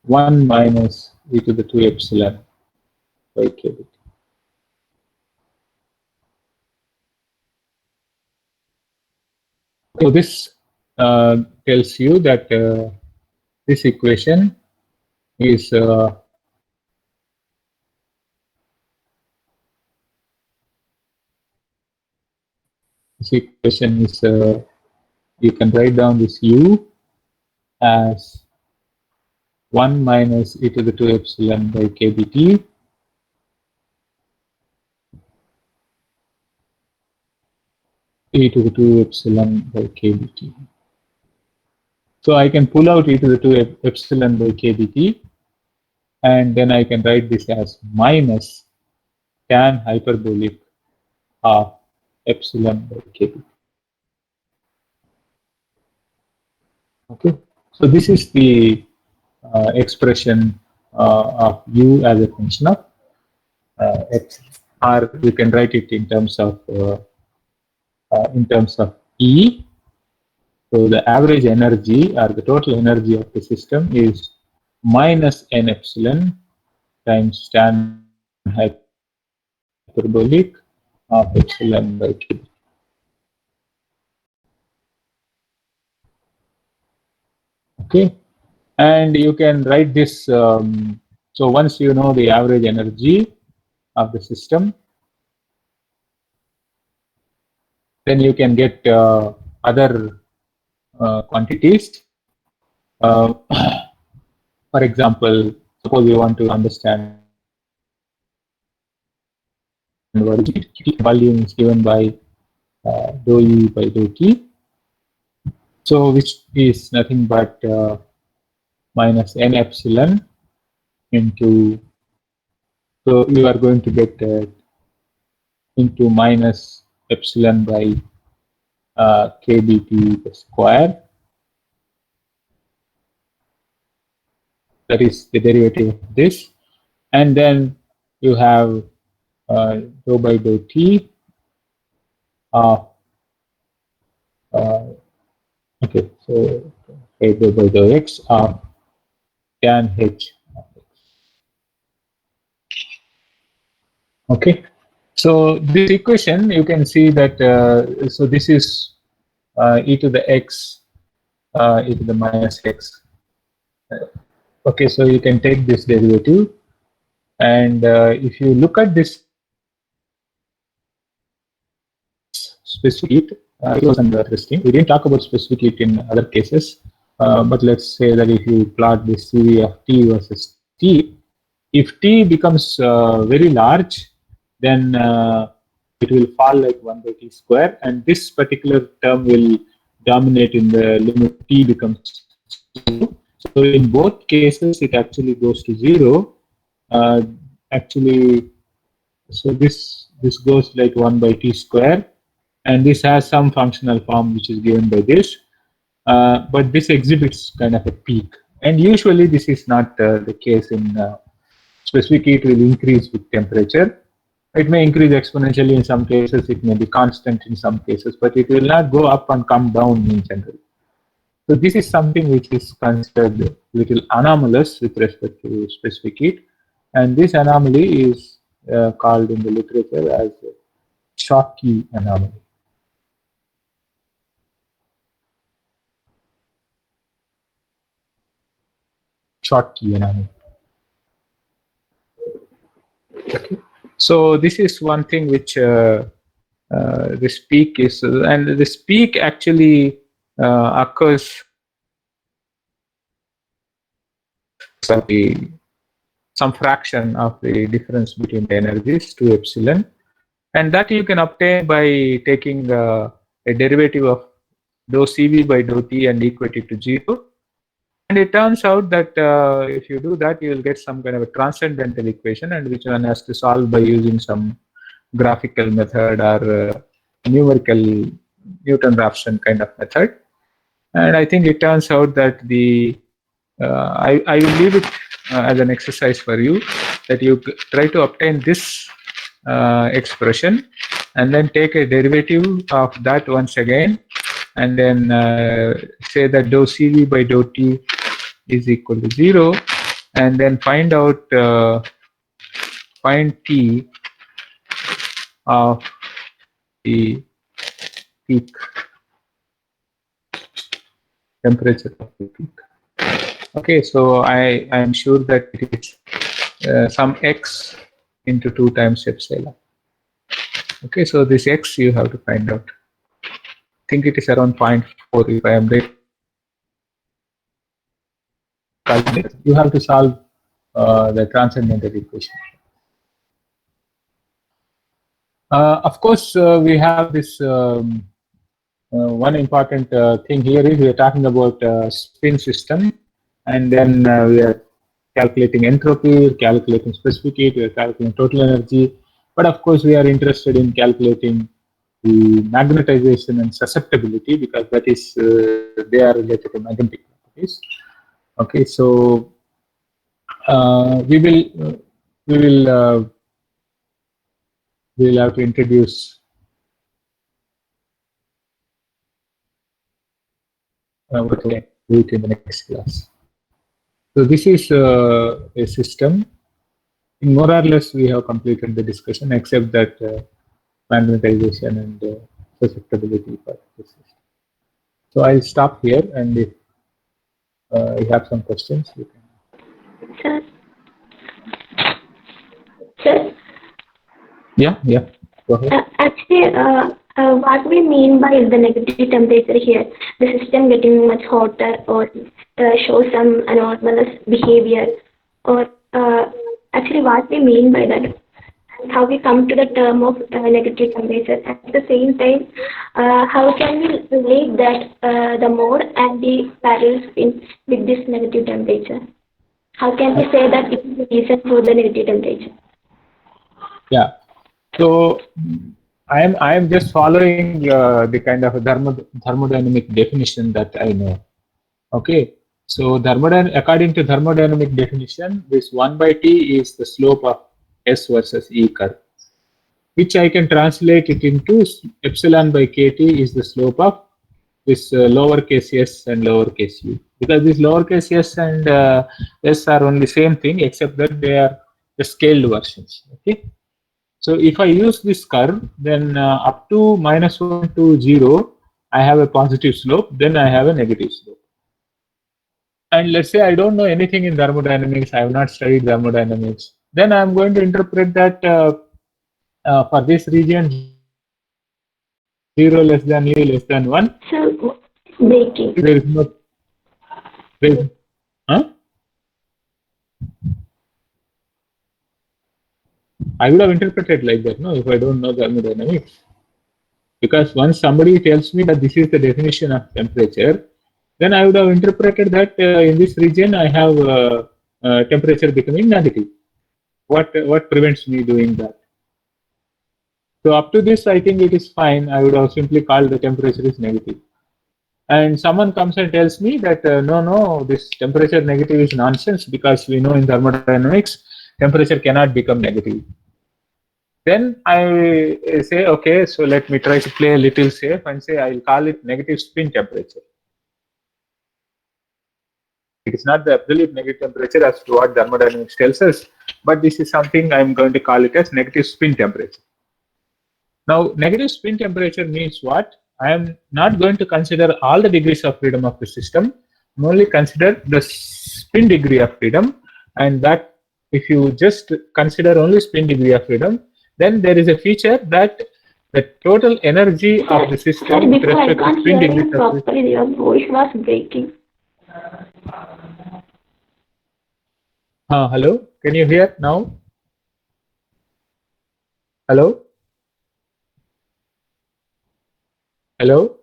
1 minus e to the 2 epsilon by kbt. So this tells you that this equation is you can write down this u as 1 minus e to the 2 epsilon by kbt e to the 2 epsilon by kbt. So I can pull out e to the 2 epsilon by kbt, and then I can write this as minus tan hyperbolic of epsilon by kbt. Okay, so this is the expression of u as a function of x, or you can write it in terms of E. So the average energy or the total energy of the system is minus n epsilon times tan hyperbolic of epsilon by k. Okay, and you can write this. So once you know the average energy of the system, then you can get other quantities. For example, suppose you want to understand what volume is given by dou E by dou T. So which is nothing but minus n epsilon into, so you are going to get into minus epsilon by kBT square. That is the derivative of this, and then you have dou by dou T of okay, so dou by dou X of tan H of X. Okay, so this equation, you can see that so this is e to the x e to the minus x. Okay, so you can take this derivative, and if you look at this specific heat, it was interesting. We didn't talk about specific heat in other cases, But let's say that if you plot this CV of t versus t, if t becomes very large, then it will fall like 1 by t square, and this particular term will dominate in the limit t becomes 0. So in both cases, it actually goes to 0. Actually, so this goes like 1 by t square, and this has some functional form which is given by this. But this exhibits kind of a peak, and usually this is not the case in specific heat. Will increase with temperature. It may increase exponentially in some cases, it may be constant in some cases, but it will not go up and come down in general. So this is something which is considered a little anomalous with respect to specific heat, and this anomaly is called in the literature as Schottky anomaly. Schottky anomaly. Okay. So this is one thing which this peak is, and this peak actually occurs some fraction of the difference between the energies to epsilon, and that you can obtain by taking a derivative of dou CV by dou T and equate it to 0. And it turns out that if you do that, you will get some kind of a transcendental equation, and which one has to solve by using some graphical method or numerical Newton-Raphson kind of method. And I think it turns out that the I will leave it as an exercise for you, that you try to obtain this expression and then take a derivative of that once again, and then say that dou CV by dou T is equal to 0, and then find out find T of the peak, temperature of the peak. Okay, so I am sure that it is some x into 2 times epsilon. Okay, so this x you have to find out. I think it is around 0.4 if I am right. You have to solve the transcendental equation. Of course, we have this one important thing here is we are talking about spin system, and then we are calculating entropy, calculating specific heat, we are calculating total energy. But of course, we are interested in calculating the magnetization and susceptibility, because that is they are related to magnetic properties. Okay, so we will have to introduce what we do it in the next class. So this is a system. More or less, we have completed the discussion, except that magnetization and susceptibility part of the system. So I'll stop here, and if you have some questions, you can. Sir? Yeah. Go ahead. Actually, what we mean by the negative temperature here, the system getting much hotter or show some anomalous behavior, or actually what we mean by that, and how we come to the term of negative temperature. At the same time, how can we relate that the mode and the parallel spin with this negative temperature? How can we say that it is the reason for the negative temperature? Yeah. So I am just following the kind of thermodynamic definition that I know. Okay. So according to thermodynamic definition, this 1 by T is the slope of S versus E curve, which I can translate it into epsilon by KT is the slope of this lowercase s and lowercase u, because this lowercase s and s are only same thing, except that they are the scaled versions. Okay. So if I use this curve, then up to -1 to 0, I have a positive slope, then I have a negative slope. And let's say I don't know anything in thermodynamics, I have not studied thermodynamics, then I'm going to interpret that for this region 0 less than u less than 1. So, breaking. There is no. Huh? I would have interpreted like that, no, if I don't know thermodynamics. Because once somebody tells me that this is the definition of temperature, then I would have interpreted that in this region I have temperature becoming negative. What prevents me doing that? So up to this, I think it is fine. I would have simply called the temperature is negative. And someone comes and tells me that no, this temperature negative is nonsense because we know in thermodynamics temperature cannot become negative. Then I say, okay, so let me try to play a little safe and say I'll call it negative spin temperature. It is not the absolute negative temperature as to what thermodynamics tells us, but this is something I'm going to call it as negative spin temperature. Now, negative spin temperature means what? I am not going to consider all the degrees of freedom of the system. I'm only consider the spin degree of freedom, and that if you just consider only spin degree of freedom, then there is a feature that the total energy of the system with Before I respect to can't spin hear degree you properly. Your voice was breaking. Hello, can you hear now? Hello? Hello?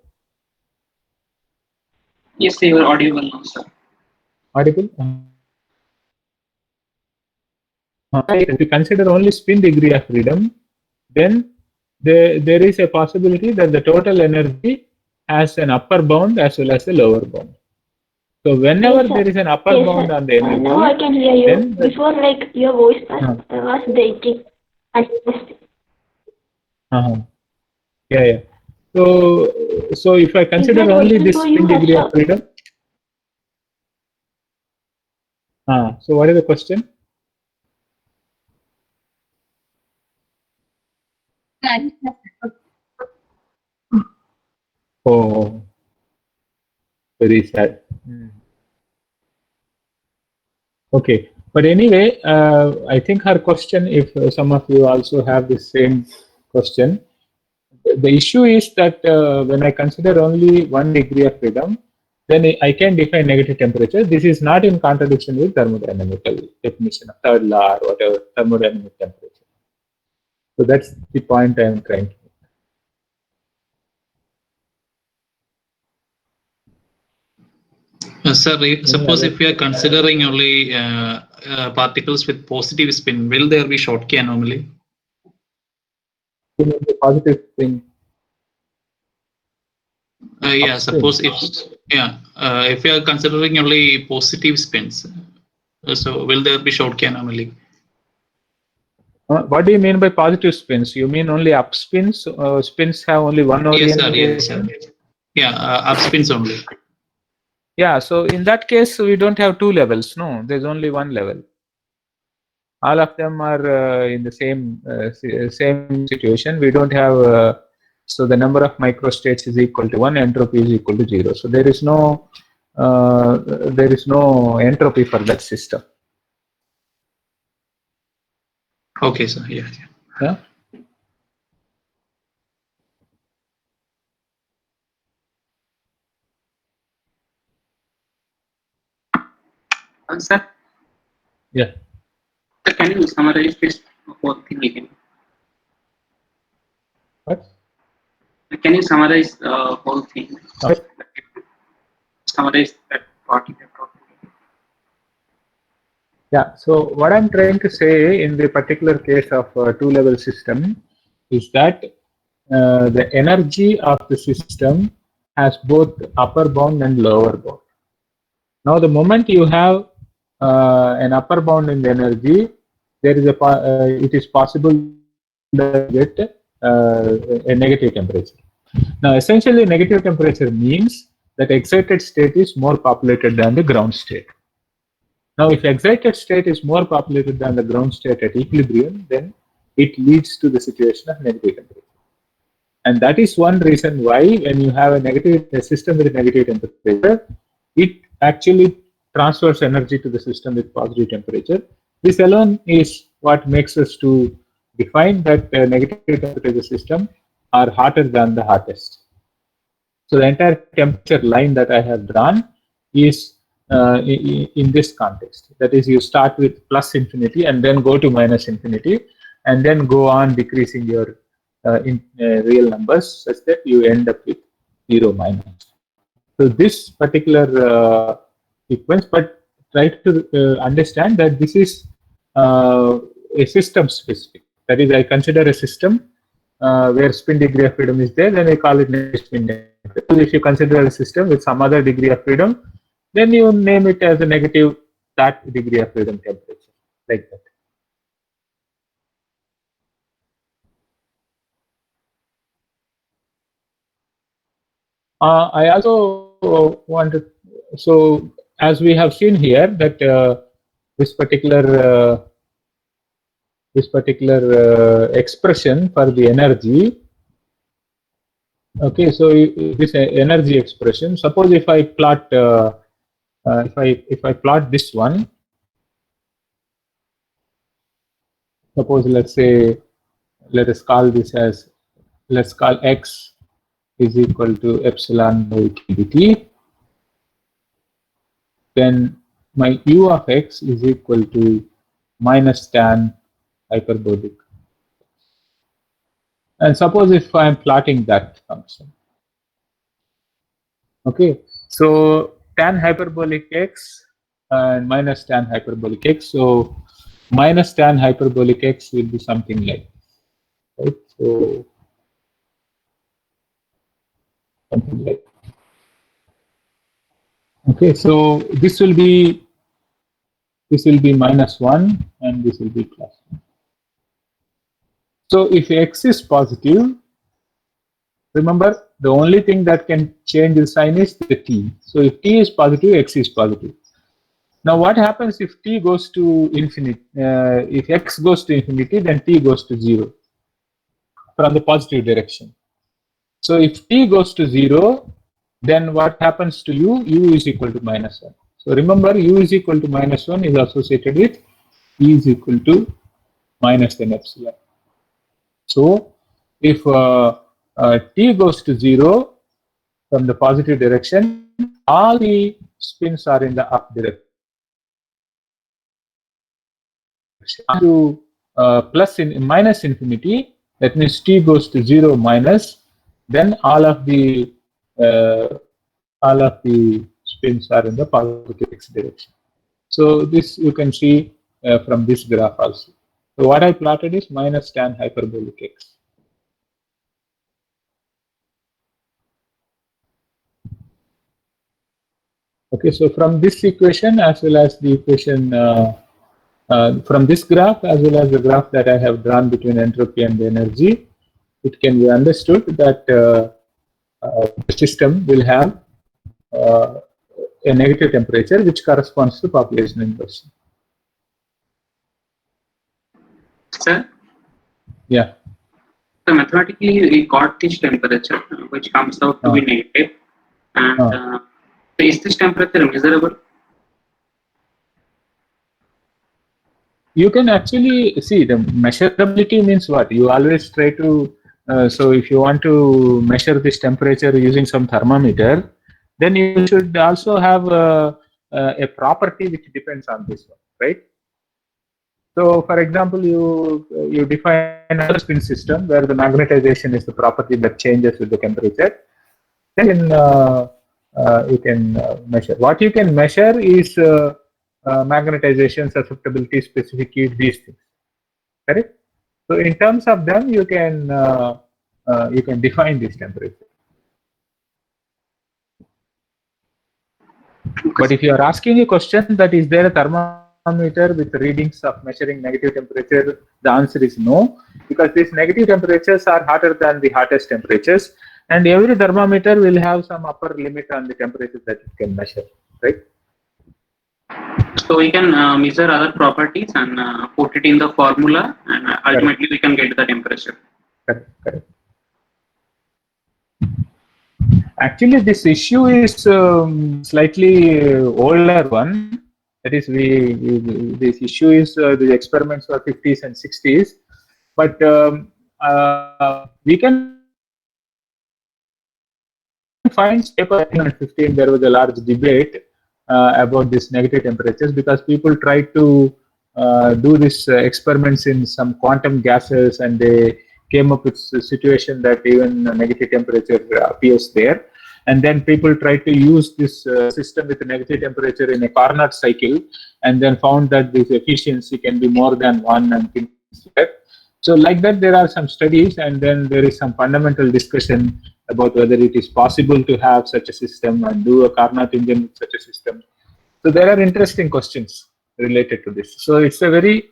Yes, you are audible now, sir. Audible? If you consider only spin degree of freedom, then there is a possibility that the total energy has an upper bound as well as a lower bound. So whenever Yes, there is an upper yes, bound sir. on the energy, Now I can hear you. then Before, like, your voice was breaking. Yeah. So if I consider that only question this for you, spin degree of freedom, so what is the question? Oh, very sad. Okay, but anyway, I think her question, if some of you also have the same question, the issue is that when I consider only 1 degree of freedom, then I can define negative temperature. This is not in contradiction with thermodynamical definition of third law or whatever, thermodynamic temperature. So that's the point I am trying to make. Sir, suppose if we are considering only particles with positive spin, will there be Schottky anomaly? The positive spin. Yeah, suppose if we are considering only positive spins, so will there be Schottky anomaly? What do you mean by positive spins? You mean only up spins? Spins have only one orientation? Yes, sir. Yeah, up spins only. Yeah, so in that case, we don't have 2 levels. No, there's only 1 level. All of them are in the same situation. We don't have so the number of microstates is equal to 1, entropy is equal to 0. So there is no entropy for that system. Okay, sir. Yeah. Sir. Yeah. Sir, can you summarize this whole thing again? What? Can you summarize the whole thing? What? Summarize that part in your topic. Yeah, so what I'm trying to say in the particular case of a 2-level system is that the energy of the system has both upper bound and lower bound. Now, the moment you have an upper bound in the energy, there is it is possible to get a negative temperature. Now, essentially, negative temperature means that excited state is more populated than the ground state. Now, if excited state is more populated than the ground state at equilibrium, then it leads to the situation of negative temperature. And that is one reason why when you have a system with a negative temperature, it actually transfers energy to the system with positive temperature. This alone is what makes us to define that negative temperature system are hotter than the hottest. So the entire temperature line that I have drawn is in this context. That is, you start with plus infinity and then go to minus infinity, and then go on decreasing your real numbers such that you end up with 0 minus. So this particular sequence, but try to understand that this is a system specific. That is, I consider a system where spin degree of freedom is there, then I call it negative spin temperature. If you consider a system with some other degree of freedom, then you name it as a negative that degree of freedom temperature, like that. I also wanted, so as we have seen here, that this particular expression for the energy. Okay, so this energy expression. Suppose if I plot, if I plot this one. Suppose, let's say, let us call this as, let's call x is equal to epsilon by dt. Then my u of x is equal to minus tan hyperbolic. And suppose if I am plotting that function. Okay, so tan hyperbolic x and minus tan hyperbolic x. So minus tan hyperbolic x will be something like, right? So something like. Okay, so this will be minus 1 and this will be plus 1. So if x is positive, remember the only thing that can change the sign is the t. So if t is positive, x is positive. Now what happens if t goes to infinity? If x goes to infinity, then t goes to 0 from the positive direction. So if t goes to 0, then what happens to u? U is equal to minus 1. So remember, u is equal to minus 1 is associated with e is equal to minus n epsilon. So if t goes to 0 from the positive direction, all the spins are in the up direction. To plus in minus infinity, that means t goes to 0 minus, then all of the spins are in the positive x direction. So this you can see from this graph also. So what I plotted is minus tan hyperbolic x. Okay, so from this equation as well as the equation from this graph as well as the graph that I have drawn between entropy and energy, it can be understood that the system will have a negative temperature which corresponds to population inversion. Sir? Yeah. So mathematically we got this temperature which comes out to be negative, and is this temperature measurable? You can actually see the measurability means what? You always try to, so if you want to measure this temperature using some thermometer, then you should also have a property which depends on this one, right? So for example, you define a spin system where the magnetization is the property that changes with the temperature. Then you can measure. What you can measure is magnetization, susceptibility, specific heat, these things. Correct? So in terms of them, you can define this temperature. But if you are asking a question that is there a thermometer with readings of measuring negative temperature, the answer is no, because these negative temperatures are hotter than the hottest temperatures, and every thermometer will have some upper limit on the temperature that it can measure, right? So we can measure other properties and put it in the formula, and ultimately we can get the temperature. Correct, correct. Actually, this issue is slightly older one. That is, this issue is the experiments were 50s and 60s, but we can find paper in 15. There was a large debate about this negative temperatures, because people try to do this experiments in some quantum gases, and they came up with a situation that even negative temperature appears there. And then people try to use this system with a negative temperature in a Carnot cycle, and then found that this efficiency can be more than 1 and things like that. So like that, there are some studies, and then there is some fundamental discussion about whether it is possible to have such a system and do a Carnot engine with such a system. So there are interesting questions related to this. So it's a very,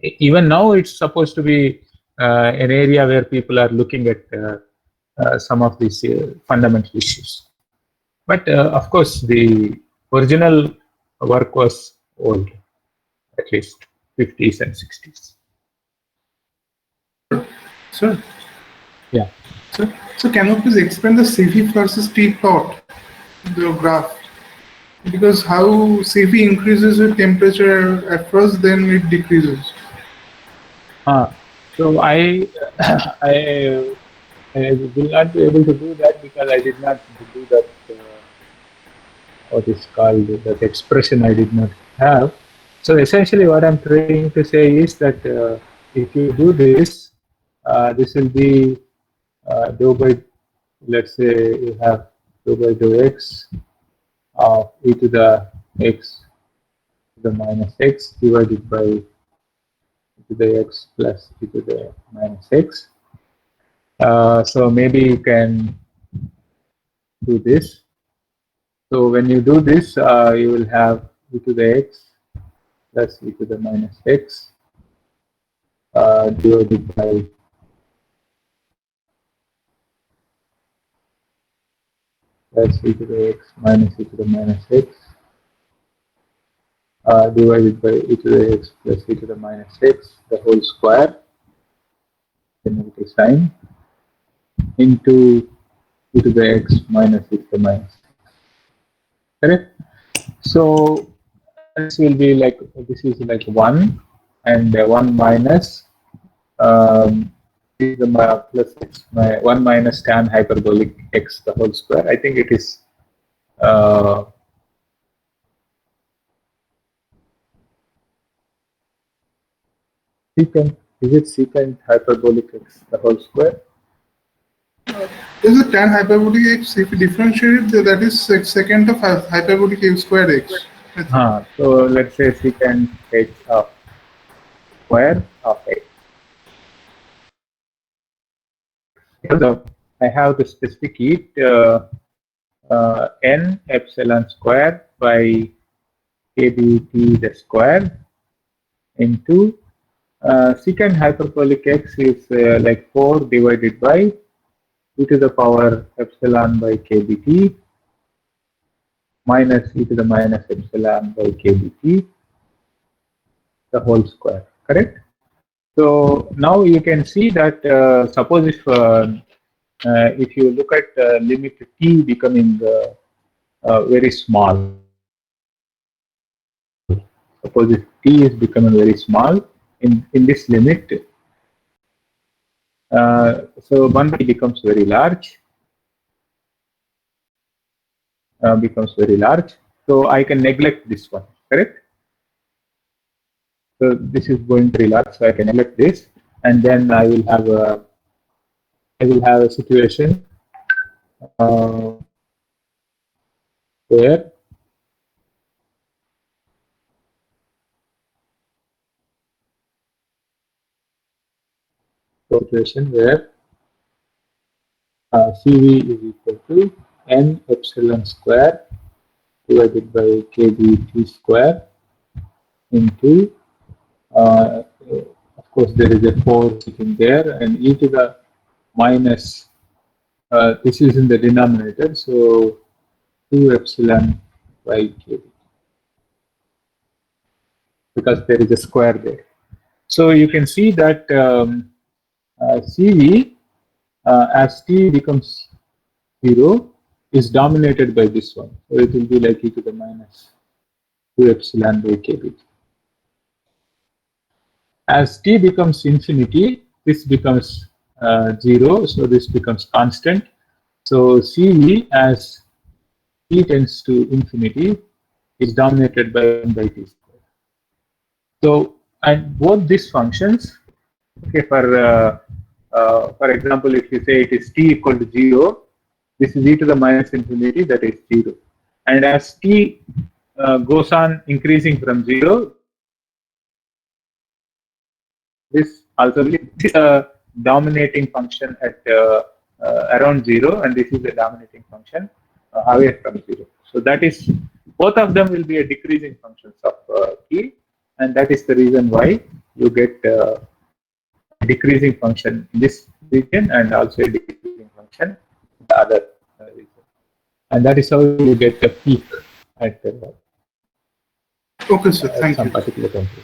even now it's supposed to be an area where people are looking at some of these fundamental issues. But of course, the original work was old, at least 50s and 60s. Sir? Yeah. So can you please explain the CV versus T plot, the graph? Because how CV increases with temperature at first, then it decreases. So I will not be able to do that because I did not do that, what is called, that expression I did not have. So essentially what I'm trying to say is that if you do this, this will be dou by, let's say you have dou by dou x of e to the x to the minus x divided by e to the x plus e to the minus x. So maybe you can do this. So when you do this, you will have e to the x plus e to the minus x divided by plus e to the x minus e to the minus x divided by e to the x plus e to the minus x, the whole square, the negative sign, into e to the x minus e to the minus x. Correct? So this will be like, this is like 1, and 1 minus the plus x, 1 minus tan hyperbolic x, the whole square. I think it is secant, is it secant hyperbolic x, the whole square? Is it tan hyperbolic x? If you differentiate it, that is secant of hyperbolic x squared x. So let's say secant h of square of x. So I have the specific heat n epsilon square by kBT the square into secant hyperbolic x is like 4 divided by e to the power epsilon by kBT minus e to the minus epsilon by kBT, the whole square. Correct? So now you can see that suppose if you look at limit t becoming very small, suppose if t is becoming very small in this limit, so 1 by t becomes very large, so I can neglect this one. Correct? So this is going very large, so I can neglect this, and then I will have a situation where CV is equal to n epsilon square divided by kBT square into of course there is a 4 sitting there, and e to the minus this is in the denominator, so 2 epsilon by kBT, because there is a square there. So you can see that CV as t becomes 0 is dominated by this one, so it will be like e to the minus 2 epsilon by kBT. As t becomes infinity, this becomes 0, so this becomes constant. So CV as t tends to infinity is dominated by 1 by t square. So, and both these functions, okay, for example, if you say it is t equal to 0, this is e to the minus infinity, that is 0. And as t goes on increasing from 0, this also will be a dominating function at around 0, and this is a dominating function away from 0. So that is, both of them will be a decreasing functions of t, and that is the reason why you get a decreasing function in this region and also a decreasing function in the other region. And that is how you get a peak at Okay, sir. Thank some you. particular temperature.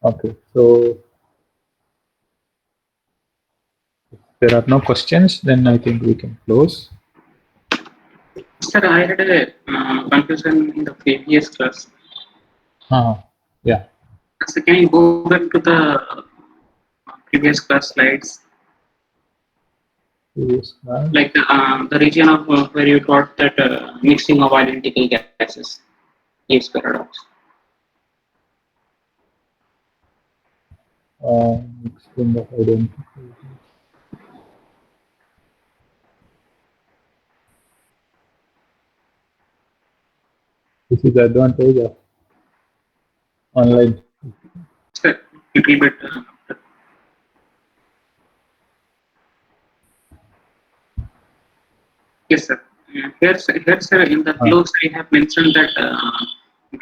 Okay, so if there are no questions, then I think we can close. Sir, I had a confusion in the previous class. Yeah. So can you go back to the previous class slides? Yes, Like the region of where you taught that mixing of identical gases Gibbs paradox. mixing of identity. This is the advantage of online. Sir, little bit. Yes, sir. Here, sir, in the clause I have mentioned that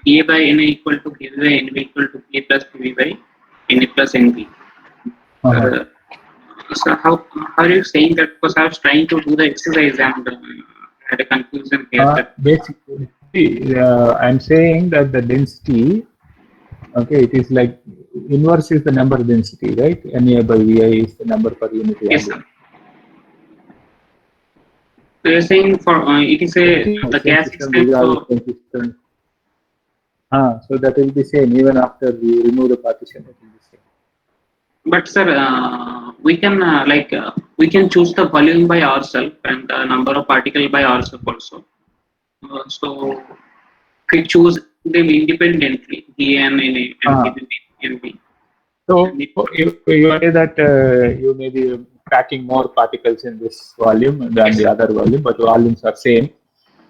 VA by NA equal to VB by NB equal to VA plus VB by NA plus NB. So how are you saying that? Because I was trying to do the exercise and had a confusion here. Basically, I'm saying that the density, okay, it is like inverse is the number density, right? NA by VI is the number per unit volume. Yes, sir. So you're saying for it is the gas is consistent. So that will be same even after we remove the partition. It will be same. But sir, we can we can choose the volume by ourselves and the number of particles by ourselves also. So we choose them independently, V and NA and NB. So you say that you may be packing more particles in this volume than the other volume, but volumes are same.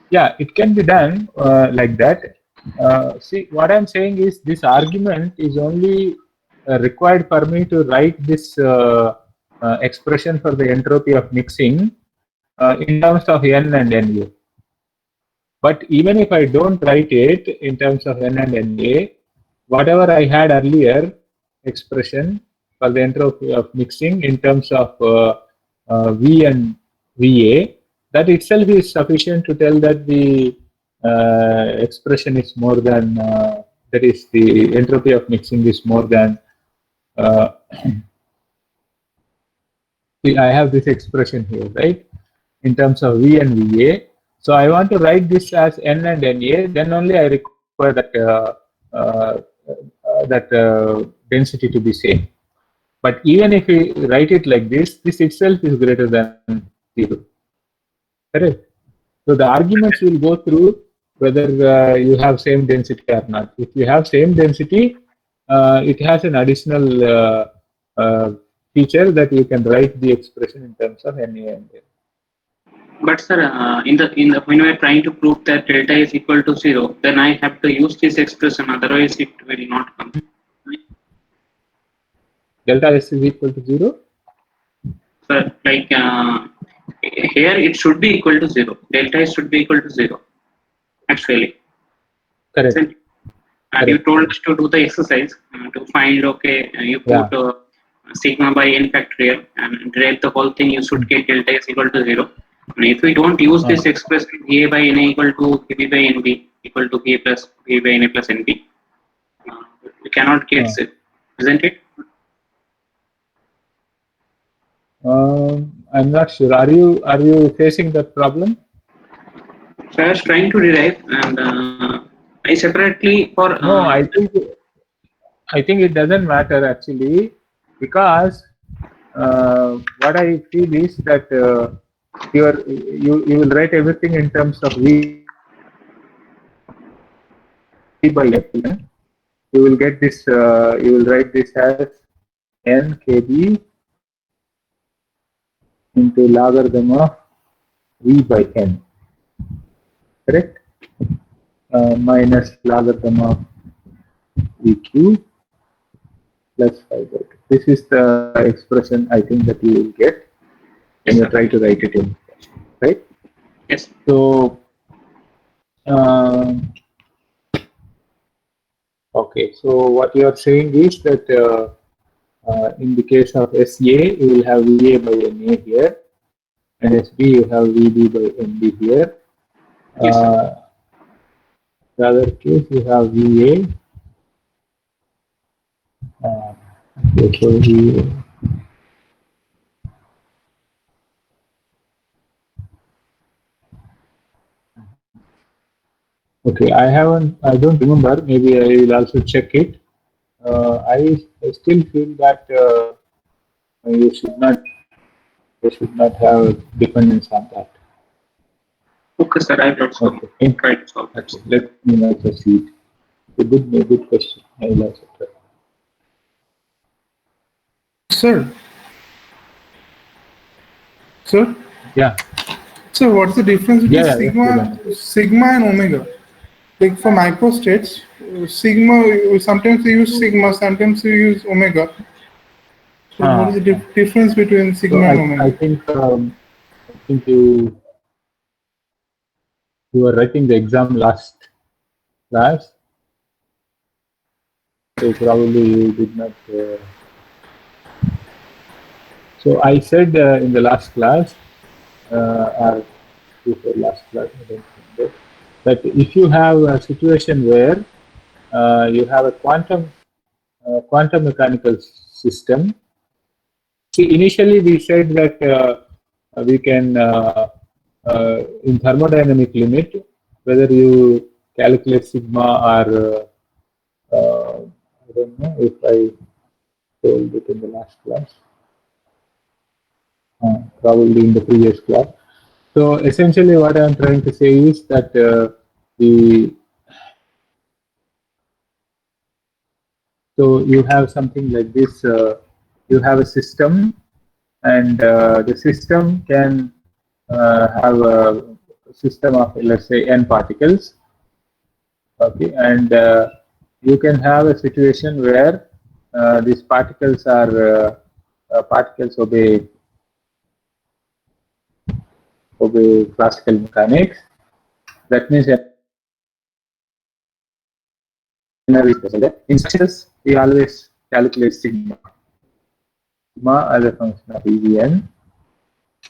Yeah, it can be done like that. See, what I'm saying is this argument is only required for me to write this expression for the entropy of mixing in terms of N and NA. But even if I don't write it in terms of N and NA, whatever I had earlier expression for the entropy of mixing in terms of V and VA, that itself is sufficient to tell that the expression is more than, that is the entropy of mixing is more than, see, I have this expression here, right, in terms of V and VA. So I want to write this as N and NA, then only I require that density to be same. But even if we write it like this itself is greater than 0. Correct? So the arguments will go through whether you have same density or not. If you have same density, it has an additional feature that you can write the expression in terms of NA and N. But sir, in the when we are trying to prove that delta is equal to 0, then I have to use this expression. Otherwise, it will not come. Delta S is equal to 0. So like here, it should be equal to 0. Delta S should be equal to 0. Actually. Correct. And you told us to do the exercise to find, okay, you put sigma by n factorial and derive the whole thing, you should get delta S equal to 0. And if we don't use this expression, VA by NA equal to VB by NB equal to VA plus VB by NA plus NB, we cannot get it, isn't it? I'm not sure. Are you facing that problem? So I was trying to derive, and I separately for No, I think it doesn't matter actually, because what I feel is that you will write everything in terms of V by epsilon. You will get this. You will write this as n kb into logarithm of V by n, correct? Minus logarithm of VQ plus 5 by 2. This is the expression I think that you will get when you try to write it in, right? yes. So, okay. So what you are saying is that in the case of SA, you will have VA by NA here, and SB you have VB by NB here. Yes, sir. The other case you have VA. Okay, so VA. Okay, I don't remember. Maybe I will also check it. I still feel that you should not have dependence on that. Okay, sir. I will also Okay. try to solve that. Okay. Let me now proceed. A good question. I will also try. Sir, sir, Yeah. so what's the difference between Yeah. sigma and omega? Like for microstates, sigma, sometimes we use sigma, sometimes we use omega. So what is the difference between So sigma and omega? I think you were writing the exam last class, so probably you did not. So I said in the last class, or before last class, I don't remember, that if you have a situation where you have a quantum mechanical system. See, initially we said that we can, in thermodynamic limit, whether you calculate sigma or I don't know if I told it in the last class, probably in the previous class. So essentially, what I'm trying to say is that so you have something like this. You have a system, and the system can have a system of, let's say, n particles. Okay, and you can have a situation where these particles are particles obey classical mechanics. That means in such cases we always calculate sigma as a function of EVN.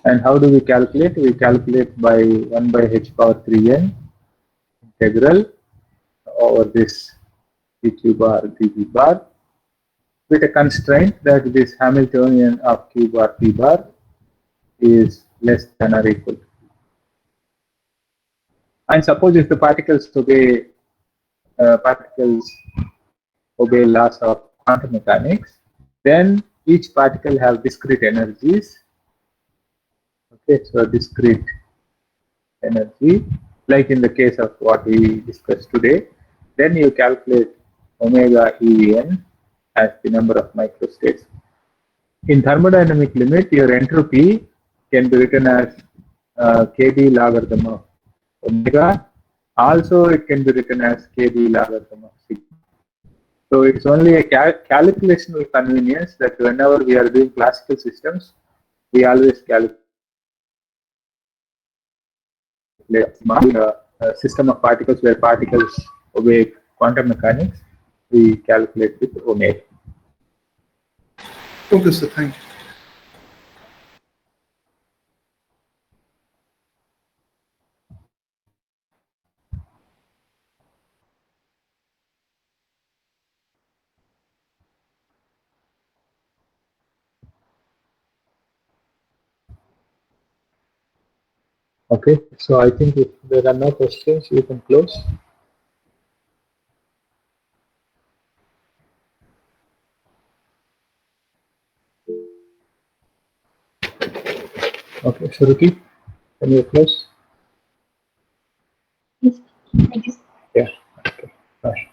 And how do we calculate? We calculate by 1 by h power 3n integral over this dq bar dv bar, with a constraint that this Hamiltonian of q bar p bar is less than or equal to. And suppose if the particles obey laws of quantum mechanics, then each particle have discrete energies. Okay, so discrete energy, like in the case of what we discussed today, then you calculate omega EVN as the number of microstates. In thermodynamic limit, your entropy can be written as kb logarithm of omega. Also, it can be written as kb logarithm of sigma. So it's only a calculational convenience that whenever we are doing classical systems, we always calculate a system of particles where particles obey quantum mechanics. We calculate with omega. Okay, sir, thank you. Okay, so I think if there are no questions, you can close. Okay, Shruti, can you close? Yes. Thank you. Yeah, okay, bye.